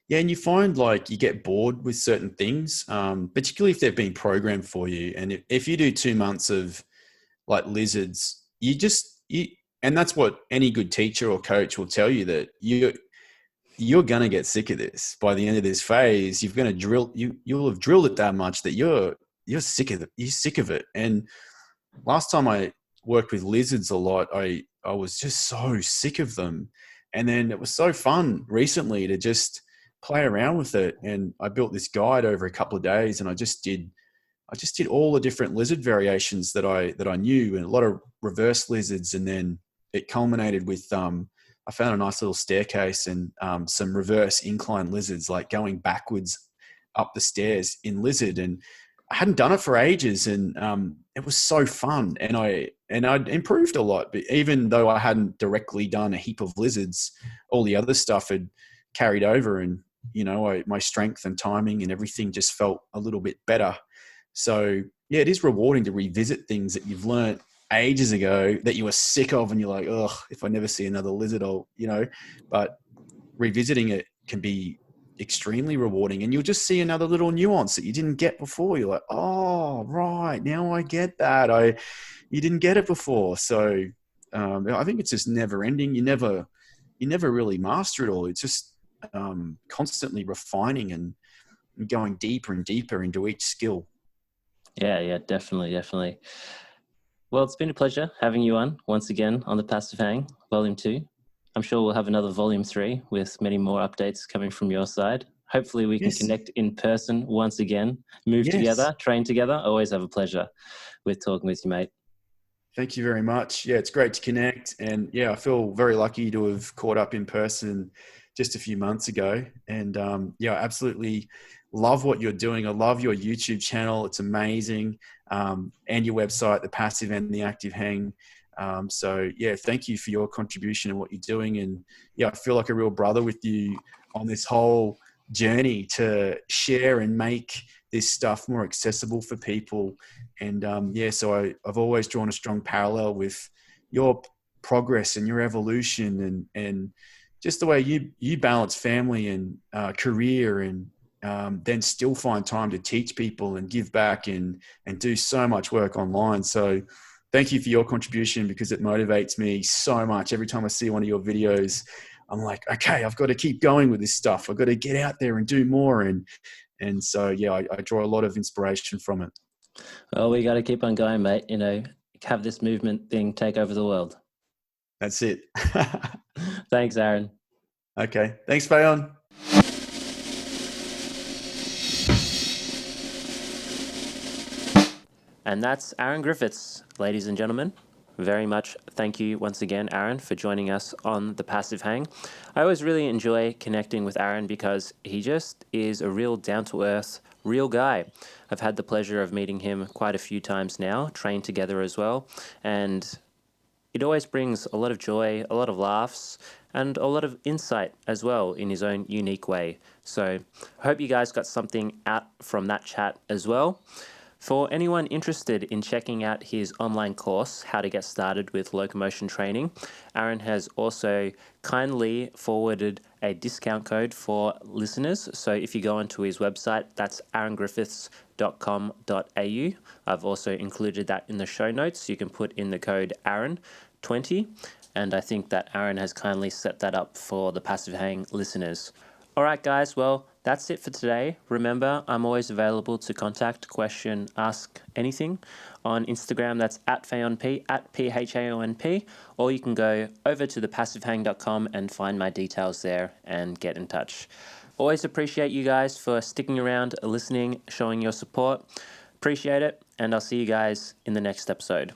Yeah, and you find like you get bored with certain things, particularly if they've been programmed for you. And if you do 2 months of like lizards, and that's what any good teacher or coach will tell you, that you're going to get sick of this. By the end of this phase, you'll have drilled it that much that you're sick of it. You're sick of it. And last time I worked with lizards a lot, I was just so sick of them. And then it was so fun recently to just play around with it. And I built this guide over a couple of days, and I just did all the different lizard variations that I knew, and a lot of reverse lizards. And then it culminated with, I found a nice little staircase and some reverse incline lizards, like going backwards up the stairs in lizard. And I hadn't done it for ages, and it was so fun. And I'd improved a lot. But even though I hadn't directly done a heap of lizards, all the other stuff had carried over, and my strength and timing and everything just felt a little bit better. So yeah, it is rewarding to revisit things that you've learned ages ago that you were sick of, and you're like, oh, if I never see another lizard, but revisiting it can be extremely rewarding, and you'll just see another little nuance that you didn't get before. You're like, oh, right, now I get that. You didn't get it before. So I think it's just never ending. You never really master it all. It's just constantly refining and going deeper and deeper into each skill. Yeah, definitely. Well, it's been a pleasure having you on once again on the Passive Hang, Volume 2. I'm sure we'll have another Volume 3 with many more updates coming from your side. Hopefully we can connect in person once again, move together, train together. Always have a pleasure with talking with you, mate. Thank you very much. Yeah, it's great to connect. And yeah, I feel very lucky to have caught up in person just a few months ago. And yeah, I absolutely love what you're doing. I love your YouTube channel. It's amazing. And your website, the Passive and the Active Hang. So yeah, thank you for your contribution and what you're doing. And yeah, I feel like a real brother with you on this whole journey to share and make this stuff more accessible for people. And yeah, so I've always drawn a strong parallel with your progress and your evolution and just the way you balance family and career and then still find time to teach people and give back and do so much work online. So thank you for your contribution, because it motivates me so much. Every time I see one of your videos, I'm like, okay, I've got to keep going with this stuff. I've got to get out there and do more. And so, yeah, I draw a lot of inspiration from it. Well, we got to keep on going, mate. You know, have this movement thing take over the world. That's it. Thanks, Aaron. Okay. Thanks, Phaon. And that's Aaron Griffiths, ladies and gentlemen. Very much thank you once again, Aaron, for joining us on the Passive Hang. I always really enjoy connecting with Aaron because he just is a real down-to-earth, real guy. I've had the pleasure of meeting him quite a few times now, trained together as well, and it always brings a lot of joy, a lot of laughs, and a lot of insight as well in his own unique way. So I hope you guys got something out from that chat as well. For anyone interested in checking out his online course, How to Get Started with Locomotion Training, Aaron has also kindly forwarded a discount code for listeners. So if you go onto his website, that's aarongriffiths.com.au. I've also included that in the show notes. You can put in the code Aaron20, and I think that Aaron has kindly set that up for the Passive Hang listeners. All right, guys, well, that's it for today. Remember, I'm always available to contact, question, ask anything. On Instagram, that's @PhaonP, @PHAONP, or you can go over to thepassivehang.com and find my details there and get in touch. Always appreciate you guys for sticking around, listening, showing your support. Appreciate it, and I'll see you guys in the next episode.